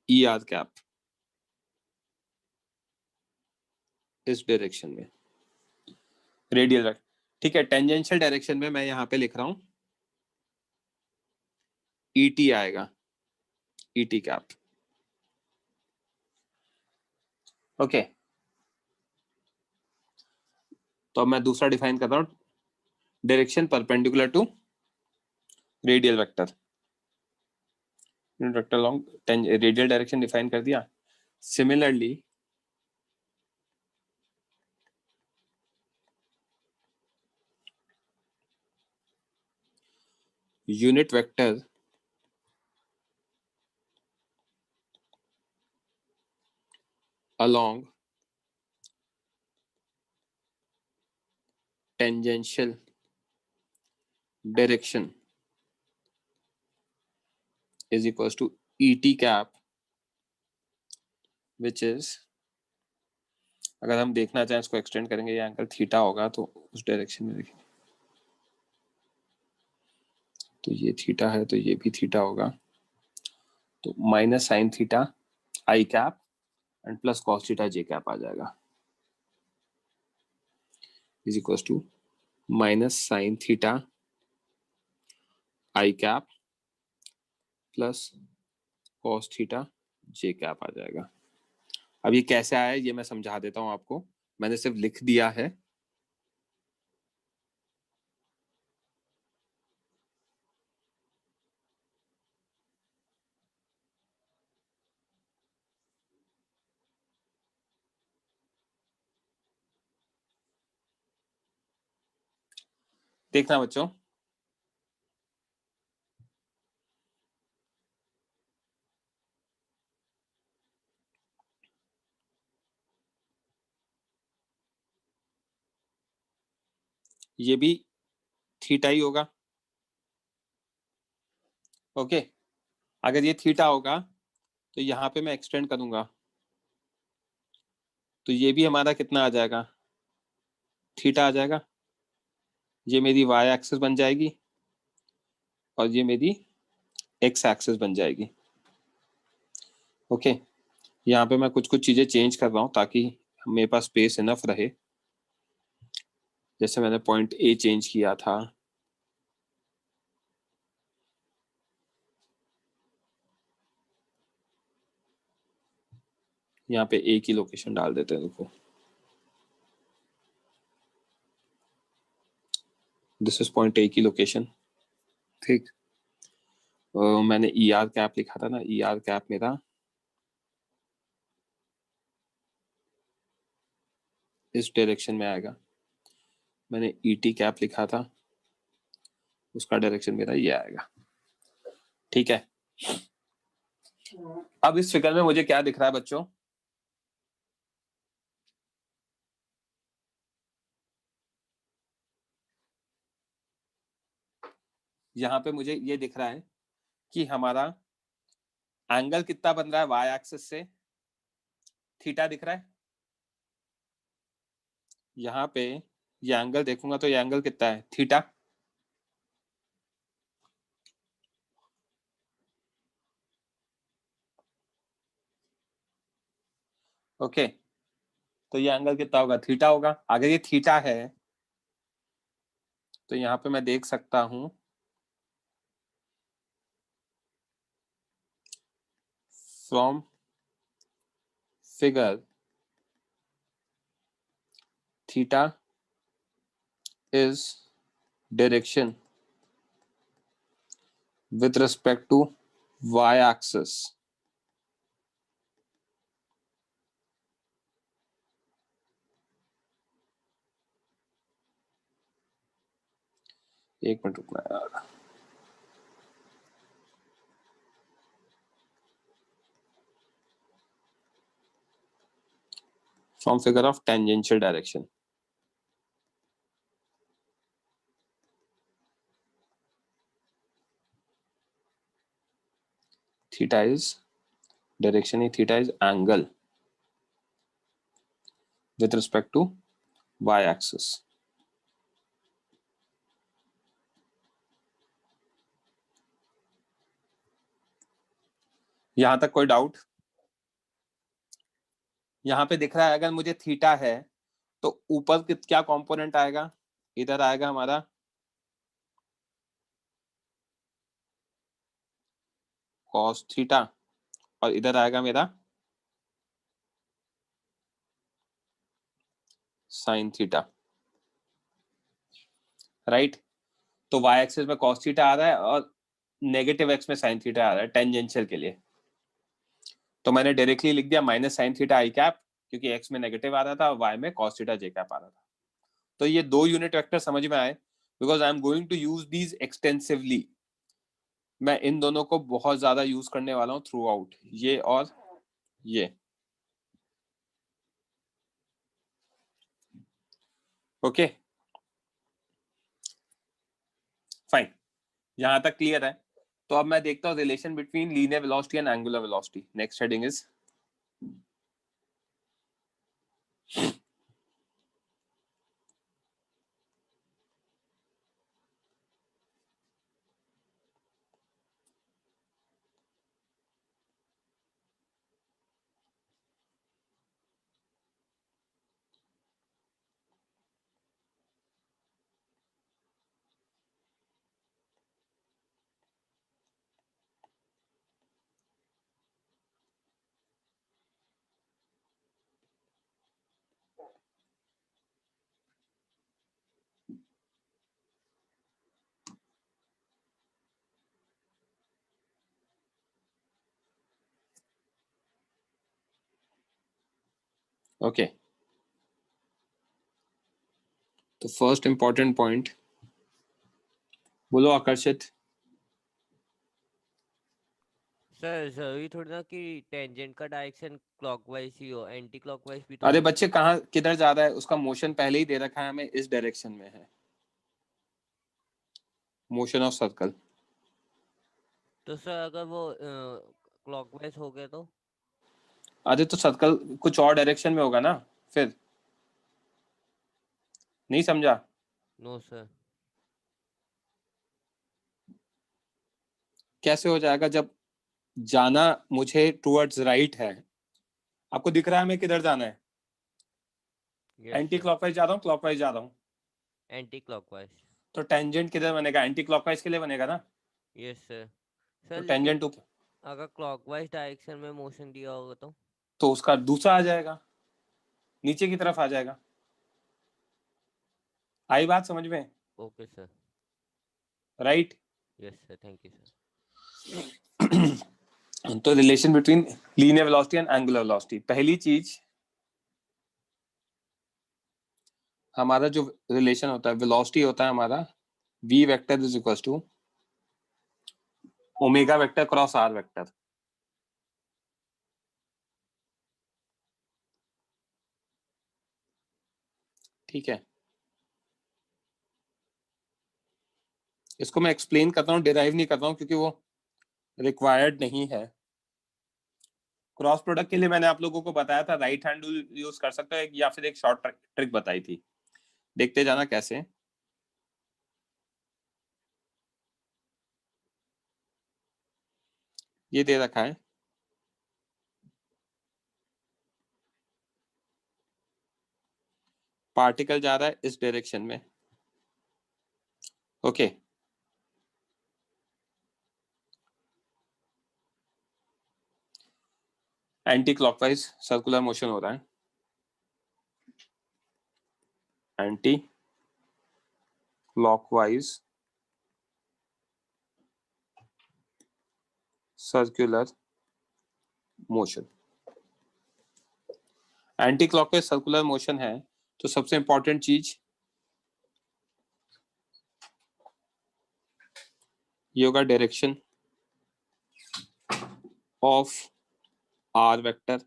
ER कैप इस डायरेक्शन में रेडियल, ठीक है। टेंजेंशियल डायरेक्शन में मैं यहाँ पे लिख रहा हूँ ET आएगा, ET कैप। ओके तो मैं दूसरा डिफाइन कर रहा हूँ, direction perpendicular to radial vector. Unit vector long radial direction define कर दिया। Similarly unit vector along tangential direction is equals to ET cap which is, अगर हम देखना चाहें इसको एक्सटेंड करेंगे, ये एंगल थीटा होगा तो उस डायरेक्शन में देखिए, तो ये थीटा है तो ये भी थीटा होगा, तो minus sine theta i cap and plus cos theta j cap आ जाएगा is equal to minus sine theta i cap plus cos theta j cap आ जाएगा। अब ये कैसे आया ये मैं समझा देता हूं आपको, मैंने सिर्फ लिख दिया है। देखना बच्चों, ये भी थीटा ही होगा। ओके अगर ये थीटा होगा तो यहाँ पे मैं एक्सटेंड करूंगा तो ये भी हमारा कितना आ जाएगा, थीटा आ जाएगा। ये मेरी वाई एक्सिस बन जाएगी और ये मेरी एक्स एक्सिस बन जाएगी। ओके यहाँ पे मैं कुछ कुछ चीजें चेंज कर रहा हूँ ताकि मेरे पास स्पेस इनफ रहे। जैसे मैंने पॉइंट ए चेंज किया था, यहाँ पे ए की लोकेशन डाल देते हैं। देखो दिस इज पॉइंट ए की लोकेशन, ठीक। मैंने ER कैप लिखा था ना, ER कैप मेरा इस डायरेक्शन में आएगा। मैंने ET कैप लिखा था, उसका डायरेक्शन मेरा ये आएगा, ठीक है। अब इस फिगर में मुझे क्या दिख रहा है बच्चों, यहाँ पे मुझे ये दिख रहा है कि हमारा एंगल कितना बन रहा है वाई एक्सिस से, थीटा दिख रहा है। यहाँ पे ये एंगल देखूंगा तो ये एंगल कितना है, थीटा। ओके, तो ये एंगल कितना होगा, थीटा होगा। अगर ये थीटा है तो यहाँ पे मैं देख सकता हूं from figure theta is direction with respect to y axis. एक मिनट रुकना यार। From figure of tangential direction. Theta is direction, theta is angle with respect to y axis. यहां तक कोई डाउट? यहां पे दिख रहा है अगर मुझे थीटा है तो ऊपर क्या कंपोनेंट आएगा, इधर आएगा हमारा cos थीटा और इधर आएगा मेरा sin थीटा, राइट। तो y एक्सिस में cos थीटा आ रहा है और नेगेटिव x में sin थीटा आ रहा है टेंजेंशियल के लिए। तो मैंने डायरेक्टली लिख दिया minus sine theta i cap, क्योंकि x में नेगेटिव आ रहा था और y में cos थीटा j कैप आ रहा था। तो ये दो यूनिट वेक्टर समझ में आए, because I am going to use these extensively. मैं इन दोनों को बहुत ज्यादा यूज करने वाला हूं थ्रू आउट, ये और ये। ओके फाइन, यहां तक क्लियर है। तो अब मैं देखता हूं relation between linear velocity and angular velocity. Next heading is okay. तो फर्स्ट इंपॉर्टेंट पॉइंट बोलो आकर्षित। सर जरूरी थोड़ी ना कि टेंजेंट का डायरेक्शन क्लॉकवाइज ही हो, एंटी क्लॉकवाइज भी तो अरे हो बच्चे कहाँ किधर जा रहा है, उसका मोशन पहले ही दे रखा है हमें, इस डायरेक्शन में है मोशन ऑफ सर्कल। तो सर अगर वो क्लॉकवाइज हो गया तो अरे तो सर्कल कुछ और डायरेक्शन में होगा ना, फिर नहीं समझा? No sir. कैसे हो जाएगा जब जाना मुझे टुवर्ड्स राइट है, आपको दिख रहा है हमें किधर जाना है? एंटी क्लॉकवाइज जा रहा हूँ, क्लॉकवाइज जा रहा हूँ, एंटी क्लॉकवाइज। तो टेंजेंट किधर बनेगा, एंटी क्लॉकवाइज के लिए बनेगा ना। Yes sir. तो सर टेंजेंट लेकिन अगर क्लॉकवाइज डायरेक्शन में मोशन दिया होगा तो उसका दूसरा आ जाएगा, नीचे की तरफ आ जाएगा। आई बात समझ में? Okay sir. Right. Yes sir, thank you sir. तो relation between linear velocity and angular velocity, पहली चीज हमारा जो रिलेशन होता है, वेलोसिटी होता है हमारा v vector is equal to omega vector cross r vector. ठीक है, इसको मैं एक्सप्लेन करता हूँ, डिराइव नहीं करता हूँ क्योंकि वो रिक्वायर्ड नहीं है। क्रॉस प्रोडक्ट के लिए मैंने आप लोगों को बताया था राइट हैंड रूल यूज कर सकते हो या फिर एक शॉर्ट ट्रिक बताई थी, देखते जाना कैसे। ये दे रखा है, पार्टिकल जा रहा है इस डायरेक्शन में, okay. Anti clockwise circular motion हो रहा है, anti clockwise circular motion. Anti clockwise circular motion है तो सबसे इंपॉर्टेंट चीज ये होगा डायरेक्शन ऑफ आर वेक्टर।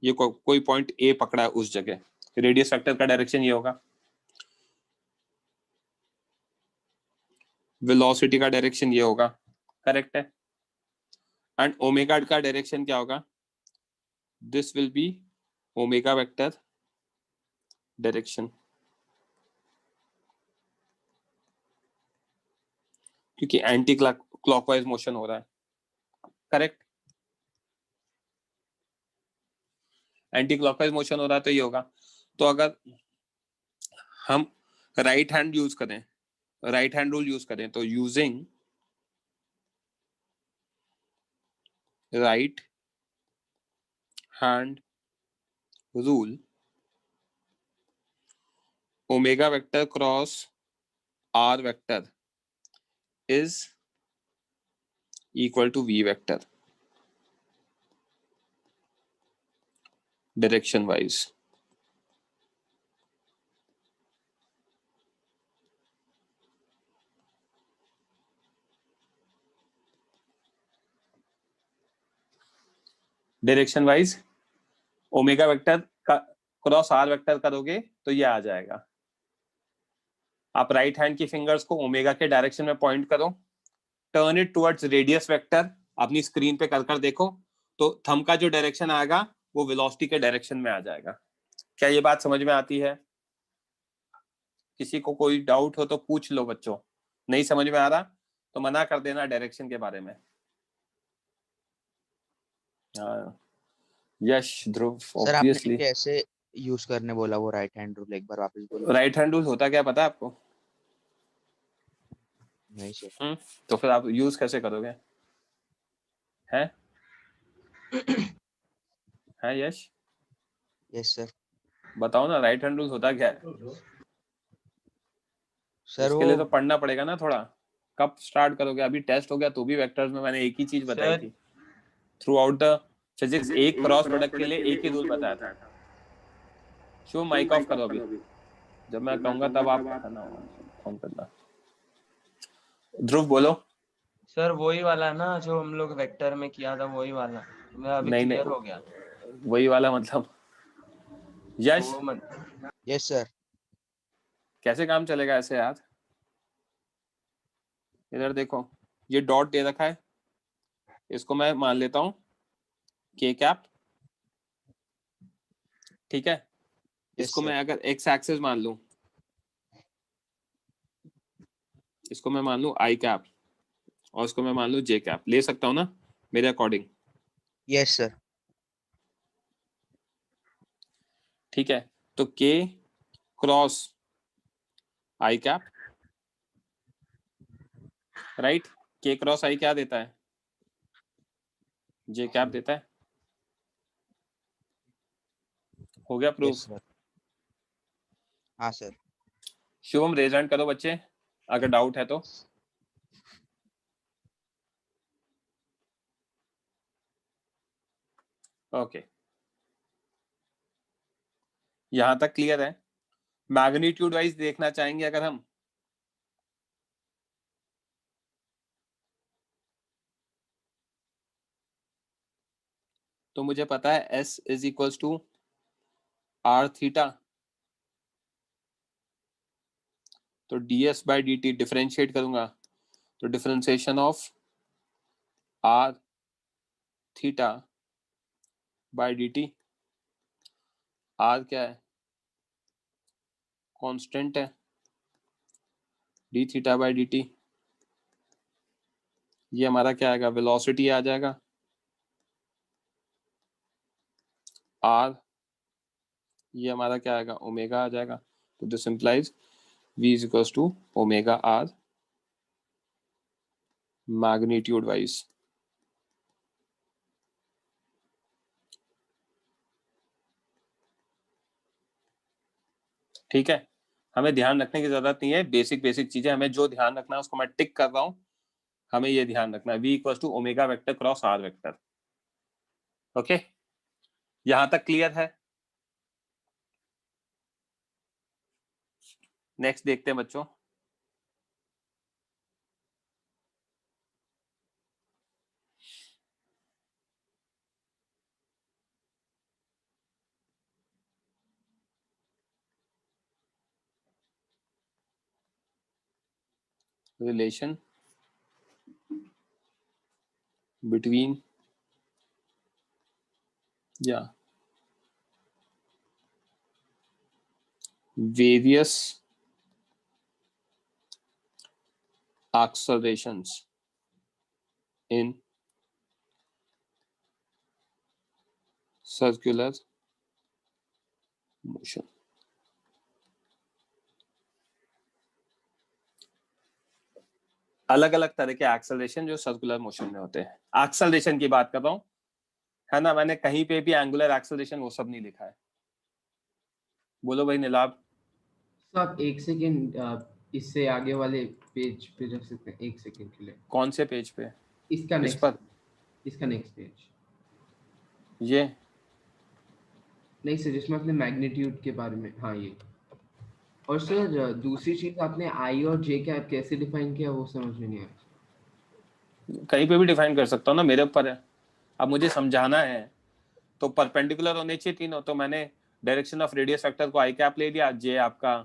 ये कोई पॉइंट ए पकड़ा है उस जगह, रेडियस वेक्टर का डायरेक्शन ये होगा, वेलोसिटी का डायरेक्शन ये होगा, करेक्ट है। एंड ओमेगा का डायरेक्शन क्या होगा, this will be omega vector direction, क्योंकि एंटी क्लॉकवाइज मोशन हो रहा है, करेक्ट। एंटी क्लॉकवाइज मोशन हो रहा है तो ये होगा। तो अगर हम राइट हैंड यूज करें, राइट हैंड रूल यूज करें, तो using right hand rule omega vector cross are vector is equal to v vector direction wise। Direction wise omega vector का क्रॉस आर वेक्टर करोगे तो ये आ जाएगा। आप राइट हैंड की फिंगर्स को ओमेगा के डायरेक्शन में पॉइंट करो, turn it towards radius vector, अपनी स्क्रीन पे कर देखो, तो थंब का जो डायरेक्शन आएगा वो वेलोसिटी के डायरेक्शन में आ जाएगा। क्या ये बात समझ में आती है? किसी को कोई डाउट हो तो पूछ लो बच्चों, नहीं समझ में आ रहा तो मना कर देना डायरेक्शन के बारे में। यश ध्रुव सर आपने ऑब्वियसली कैसे यूज करने बोला वो राइट हैंड रूल, एक बार वापस बोलो। राइट हैंड रूल होता क्या पता है आपको? नहीं सर। तो फिर आप यूज कैसे करोगे? है है यश? Yes sir. बताओ ना, राइट हैंड रूल होता क्या है? सर उसके लिए तो पढ़ना पड़ेगा ना थोड़ा। कब स्टार्ट करोगे? अभी टेस्ट हो गया तो भी वेक्टर्स में मैंने एक ही चीज बताई थी थ्रू आउट द फिजिक्स, एक क्रॉस प्रोडक्ट के लिए एक ही रूल बताया था। शो माइक ऑफ करो अभी, जब मैं कहूंगा तब आप करना फोन करना। ध्रुव बोलो। सर वही वाला ना जो हम लोग वेक्टर में किया था, वही वाला मैं अभी नहीं क्लियर नहीं, हो गया। वही वाला मतलब यश? Yes sir. कैसे काम चलेगा ऐसे यार? इधर देखो, ये डॉट दे रखा है, इसको मैं मान लेता हूं के कैप, ठीक है। इसको मैं अगर एक्स एक्सिस मान लूं, इसको मैं मान लूं आई कैप, और इसको मैं मान लूं जे कैप, ले सकता हूं ना मेरे अकॉर्डिंग? Yes sir. ठीक है, तो के क्रॉस आई कैप, राइट, के क्रॉस आई क्या देता है? जे कैप देता है। हो गया प्रूफ? हाँ सर। शुभम रेज हैंड करो बच्चे अगर डाउट है तो। ओके, यहां तक क्लियर है? मैग्नीट्यूड वाइज देखना चाहेंगे अगर हम, तो मुझे पता है S is equals to are theta तो ds by dt डिफरेंशिएट करूंगा तो differentiation of r theta by dt, r क्या है, कांस्टेंट है, d थीटा बाय dt ये हमारा क्या आएगा, वेलोसिटी आ जाएगा, r ये हमारा क्या आएगा, ओमेगा आ जाएगा। तो this implies v is equals to omega r magnitude wise. ठीक है, हमें ध्यान रखने की जरूरत नहीं है, बेसिक बेसिक चीजें हमें जो ध्यान रखना है उसको मैं टिक कर रहा हूं, हमें ये ध्यान रखना है v equals to omega vector cross r vector. Okay, यहां तक क्लियर है? नेक्स्ट देखते हैं बच्चों। relation between various accelerations in circular motion। अलग अलग तरह के एक्सेलरेशन जो सर्कुलर मोशन में होते हैं। एक्सेलरेशन की बात कर रहा हूं, है ना, मैंने कहीं पे भी एंगुलर एक्सेलरेशन वो सब नहीं लिखा है। बोलो भाई नीलाभ। सब एक सेकेंड, इससे आगे वाले पेज पे रख सकते हैं एक सेकेंड के लिए। कौन से पेज पे? इसका इस पर? इसका नेक्स्ट पेज। ये नहीं सर, जिसमें अपने मैग्नीट्यूड के बारे में, हाँ ये। और सर दूसरी चीज आपने आई और जे कैप कैसे डिफाइन किया वो समझ में नहीं आया। कहीं पे भी डिफाइन कर सकता हूँ ना, मेरे ऊपर है। अब मुझे समझाना है तो परपेंडिकुलर होने चाहिए तीनों, तो मैंने डायरेक्शन ऑफ रेडियस वेक्टर को आई कैप ले लिया, जे आपका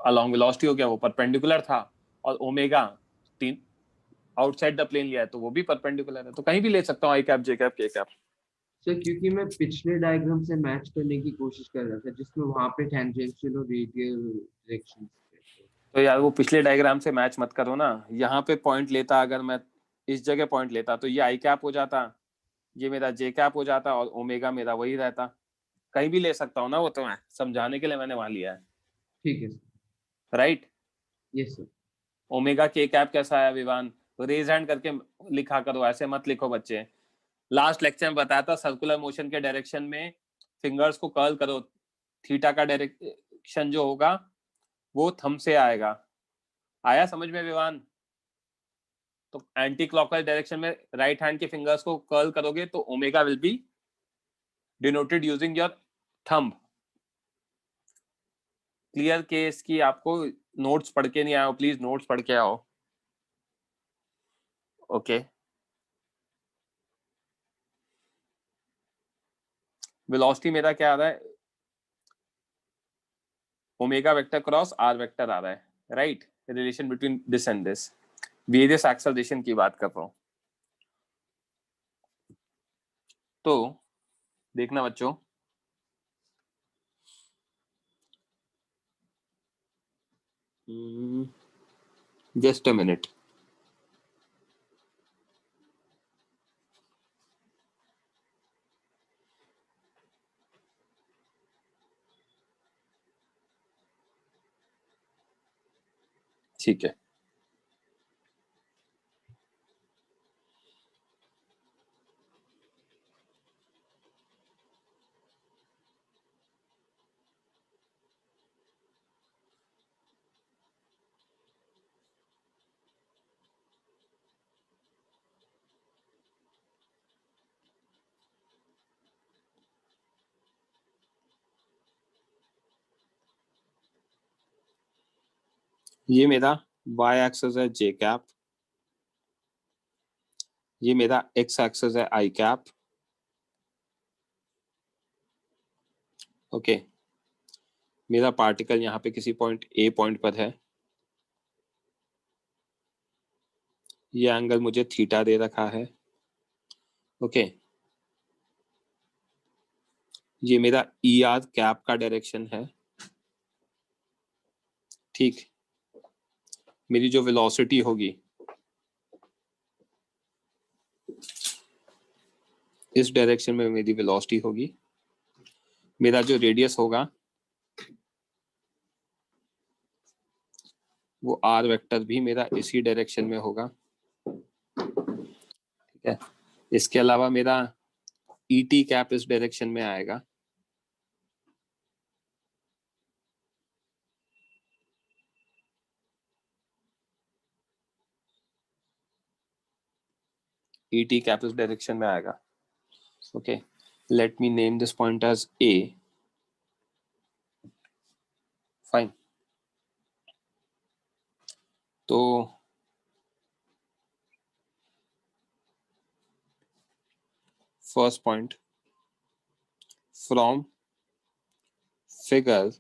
अलोंग वेलोसिटी हो गया, वो परपेंडिकुलर था, और ओमेगा तीन आउटसाइड द प्लेन लिया है तो वो भी परपेंडिकुलर है, तो कहीं भी ले सकता हूँ आई कैप, जे कैप, के कैप। सर क्योंकि मैं पिछले डायग्राम से मैच करने की कोशिश कर रहा था जिसमें वहां पे टेंजेंशियल और रेडियल डायरेक्शंस थे। तो यार वो पिछले डायग्राम से मैच मत करो ना, यहाँ पे पॉइंट लेता, अगर मैं इस जगह पॉइंट लेता तो ये आई कैप हो जाता, ये मेरा जे कैप हो जाता, और ओमेगा मेरा वही रहता। कहीं भी ले सकता हूँ ना, वो तो मैं समझाने के लिए मैंने वहां लिया है। ठीक है sir. Right, yes sir. Omega के कैप कैसा आया विवान? रेज हैंड करके लिखा करो, ऐसे मत लिखो बच्चे। लास्ट लेक्चर में बताया था सर्कुलर मोशन के डायरेक्शन में फिंगर्स को कर्ल करो, थीटा का डायरेक्शन जो होगा वो थंब से आएगा। आया समझ में विवान? तो एंटी क्लॉकवाइज डायरेक्शन में राइट हैंड के फिंगर्स को कर्ल करोगे तो omega will be denoted using your thumb. Clear case की आपको नोट्स पढ़ के नहीं आए हो, प्लीज नोट्स पढ़ के आओ। ओके, वेलोसिटी मेरा क्या आ रहा है, omega vector cross are vector आ रहा है, right, relation between this and this. Various acceleration की बात कर रहा हूं, तो देखना बच्चों, जस्ट अ मिनट। ठीक है, ये मेरा y एक्सिस है जे कैप, ये मेरा x एक्सिस है आई कैप। ओके, मेरा पार्टिकल यहाँ पे किसी पॉइंट ए पॉइंट पर है, ये एंगल मुझे थीटा दे रखा है। ओके, ये मेरा ई आर कैप का डायरेक्शन है। ठीक, मेरी जो वेलोसिटी होगी इस डायरेक्शन में मेरी वेलोसिटी होगी। मेरा जो रेडियस होगा वो आर वेक्टर भी मेरा इसी डायरेक्शन में होगा। ठीक है, इसके अलावा मेरा ई टी कैप इस डायरेक्शन में आएगा। ई टी कैप इस डायरेक्शन में आएगा। Okay, let me name this point as A. Fine, तो first point from figure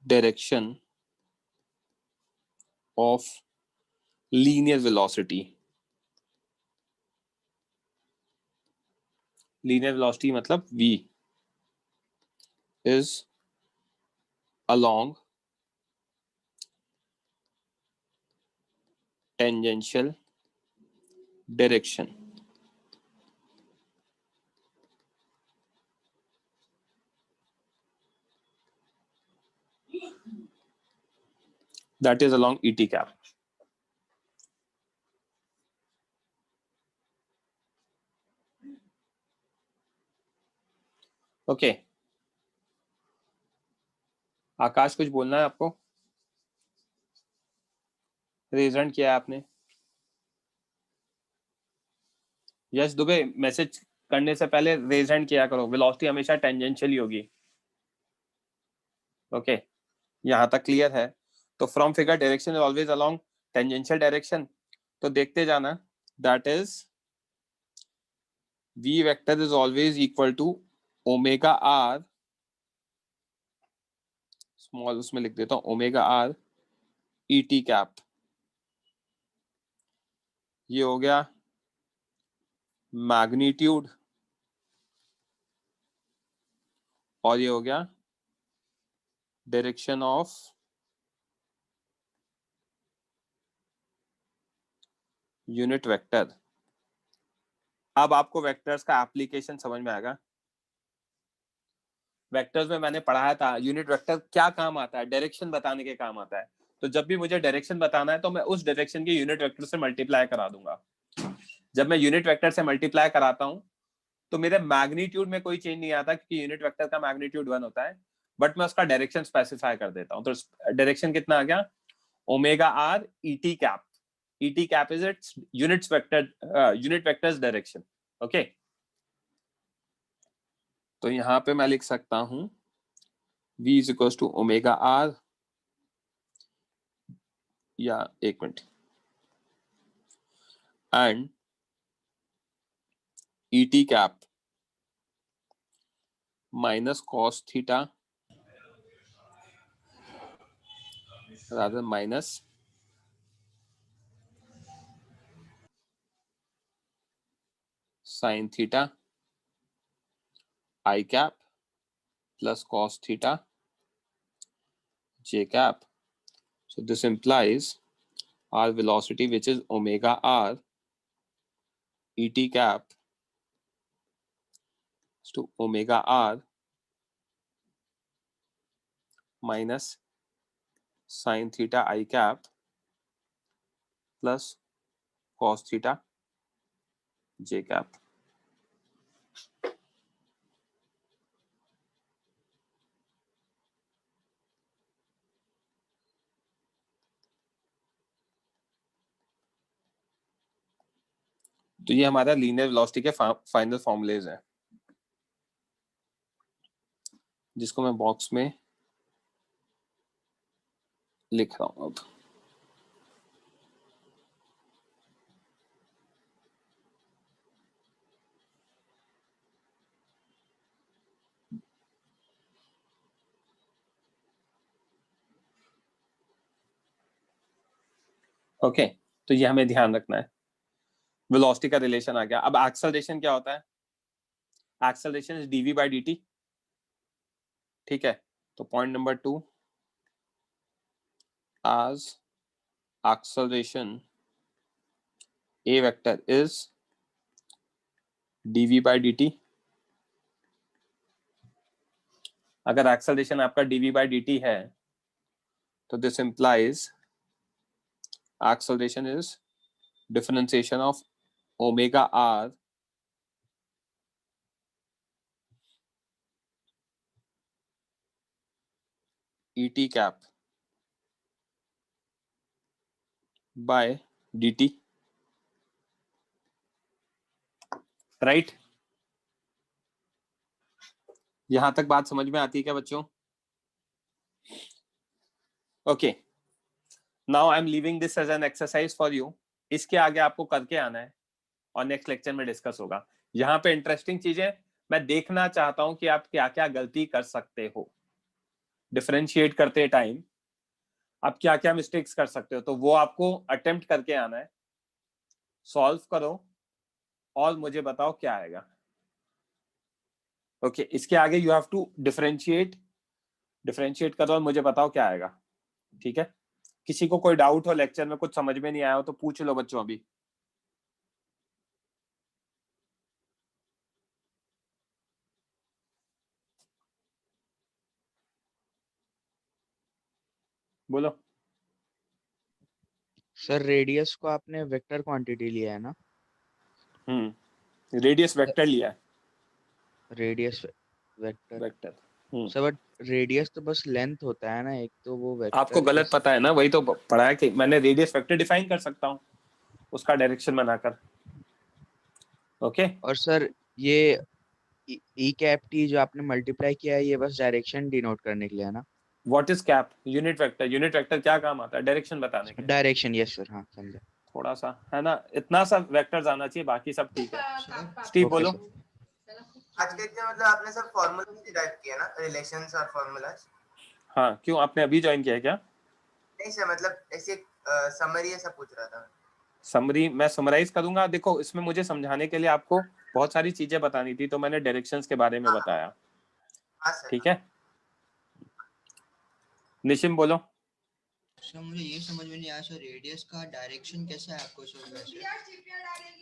direction of linear velocity. Linear velocity मतलब v is along tangential direction. That is along ET cap. Okay, Akash कुछ बोलना है आपको? Raisin किया है आपने? Yes Dubey, message करने से पहले रेज हैंड किया करो। वेलोसिटी हमेशा टेंजेंशियल ही होगी। ओके, यहाँ तक क्लियर है? तो from figure direction is always along tangential direction. तो देखते जाना, that is v vector is always equal to omega R, small उसमें लिख देता हूँ, omega R E T cap. ये हो गया मैग्नीट्यूड और ये हो गया डायरेक्शन ऑफ यूनिट वेक्टर। अब आपको वेक्टर्स का एप्लीकेशन समझ में आएगा। वेक्टर्स में मैंने पढ़ाया था यूनिट वेक्टर क्या काम आता है, डायरेक्शन बताने के काम आता है। तो जब भी मुझे डायरेक्शन बताना है तो मैं उस डायरेक्शन के यूनिट वेक्टर से मल्टीप्लाई करा दूंगा। जब मैं यूनिट वेक्टर से मल्टीप्लाई कराता हूं तो मेरे मैग्नीट्यूड में कोई चेंज नहीं आता, क्योंकि यूनिट वेक्टर का मैग्नीट्यूड 1 होता है, बट मैं उसका डायरेक्शन स्पेसिफाई कर देता हूं। तो डायरेक्शन कितना आ गया? Omega R E T cap. E T cap is its unit vectors direction. Okay, तो यहां पे मैं लिख सकता हूं v is equal to omega R, या एक minute, and E T cap minus cos theta rather minus sin theta I cap plus cos theta j cap. So this implies our velocity, which is omega r et cap, is to omega r minus sin theta I cap plus cos theta j cap. तो ये हमारा linear velocity के final formulas हैं, जिसको मैं box में लिख रहा हूं अब। ओके तो ये हमें ध्यान रखना है। वेलोसिटी का रिलेशन आ गया। अब एक्सेलरेशन क्या होता है? Acceleration is dv by dt। ठीक है, तो point number 2, as acceleration a vector is dv by dt। अगर एक्सेलरेशन आपका dv by dt है तो this implies acceleration is differentiation of omega r et cap by dt, right? यहां तक बात समझ में आती है क्या बच्चों? Okay, now I am leaving this as an exercise for you. इसके आगे आपको करके आना है और नेक्स्ट लेक्चर में डिस्कस होगा। यहाँ पे इंटरेस्टिंग चीजें मैं देखना चाहता हूं कि आप क्या क्या गलती कर सकते हो डिफरेंशिएट करते टाइम, आप क्या क्या मिस्टेक्स कर सकते हो, तो वो आपको अटेम्प्ट करके आना है, सॉल्व करो और मुझे बताओ क्या आएगा। ओके, इसके आगे यू हैव टू डिफरेंशिएट करो और मुझे बताओ क्या आएगा। ठीक है, किसी को कोई डाउट हो लेक्चर में, कुछ समझ में नहीं आया हो तो पूछ लो बच्चों अभी। बोलो। सर रेडियस को आपने वेक्टर क्वांटिटी लिया है ना? रेडियस वेक्टर लिया है। Radius vector vector sir, but radius तो बस लेंथ होता है ना, एक तो वो वेक्टर आपको गलत पता है ना, वही तो पढ़ा है कि मैंने रेडियस वेक्टर डिफाइन कर सकता हूँ उसका डायरेक्शन बनाकर। ओके, और सर ये ई कैप टी जो आपने मल्टीप्लाई किया है, ये बस डायरेक्शन डिनोट करने के लिए है ना? What is cap? Unit vector क्या काम आता है? डायरेक्शन बताने के। डायरेक्शन, यस सर, हाँ समझा। थोड़ा सा है ना, इतना सा वेक्टर्स आना चाहिए, बाकी सब ठीक है। स्टीव बोलो। आज के दिन मतलब आपने सब फॉर्मूला डिराइव किया ना, रिलेशंस और फॉर्मूलाज? हाँ, क्यों आपने अभी ज्वाइन किया है क्या? नहीं सर, मतलब ऐसे समरी ऐसा पूछ रहा था। समरी मैं समराइज करूंगा। देखो, इसमें मुझे समझाने के लिए आपको बहुत सारी चीजें बतानी थी, तो मैंने डायरेक्शंस के बारे में बताया। ठीक है, निशिम बोलो। सर मुझे ये समझ में नहीं आया सर, रेडियस का डायरेक्शन कैसा है आपको सर? वैसे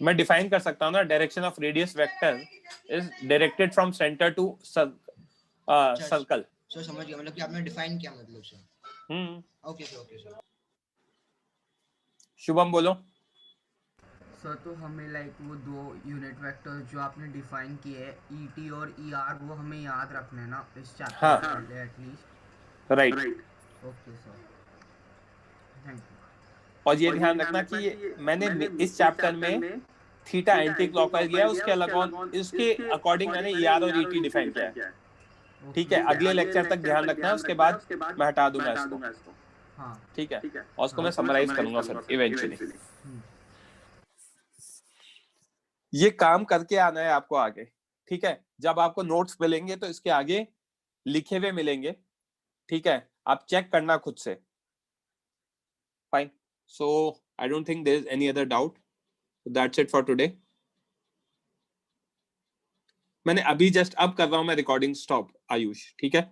मैं डिफाइन कर सकता हूँ ना, direction of radius vector is directed from centre to circle. Sir समझ गया, मतलब कि आपने डिफाइन किया मतलब सर। Okay sir. शुभम बोलो। सर तो हमें लाइक वो दो यूनिट वेक्टर्स जो आपने डिफाइन किए हैं ईटी और ईआर, वो हमें याद रखना है ना इस चैप्टर में at least? Right. Okay sir, thank you. और ये ध्यान रखना कि मैंने इस चैप्टर में थीटा एंटी क्लॉकवाइज लिया है, उसके अलग इसके अकॉर्डिंग मैंने ईआर और ईटी डिफाइन किया है। ठीक है, अगले लेक्चर तक ध्यान रखना है, उसके बाद मैं हटा दूंगा इसको। ठीक है, और उसको मैं समराइज करूंगा फिर इवेंचुअली। ये काम करके आना है आपको आगे। ठीक है, जब आपको नोट्स मिलेंगे तो इसके आगे लिखे हुए मिलेंगे। ठीक है, आप चेक करना खुद से। Fine, so I don't think there is any other doubt. That's it for today. मैंने अभी जस्ट अब कर रहा हूं मैं रिकॉर्डिंग स्टॉप आयुष। ठीक है।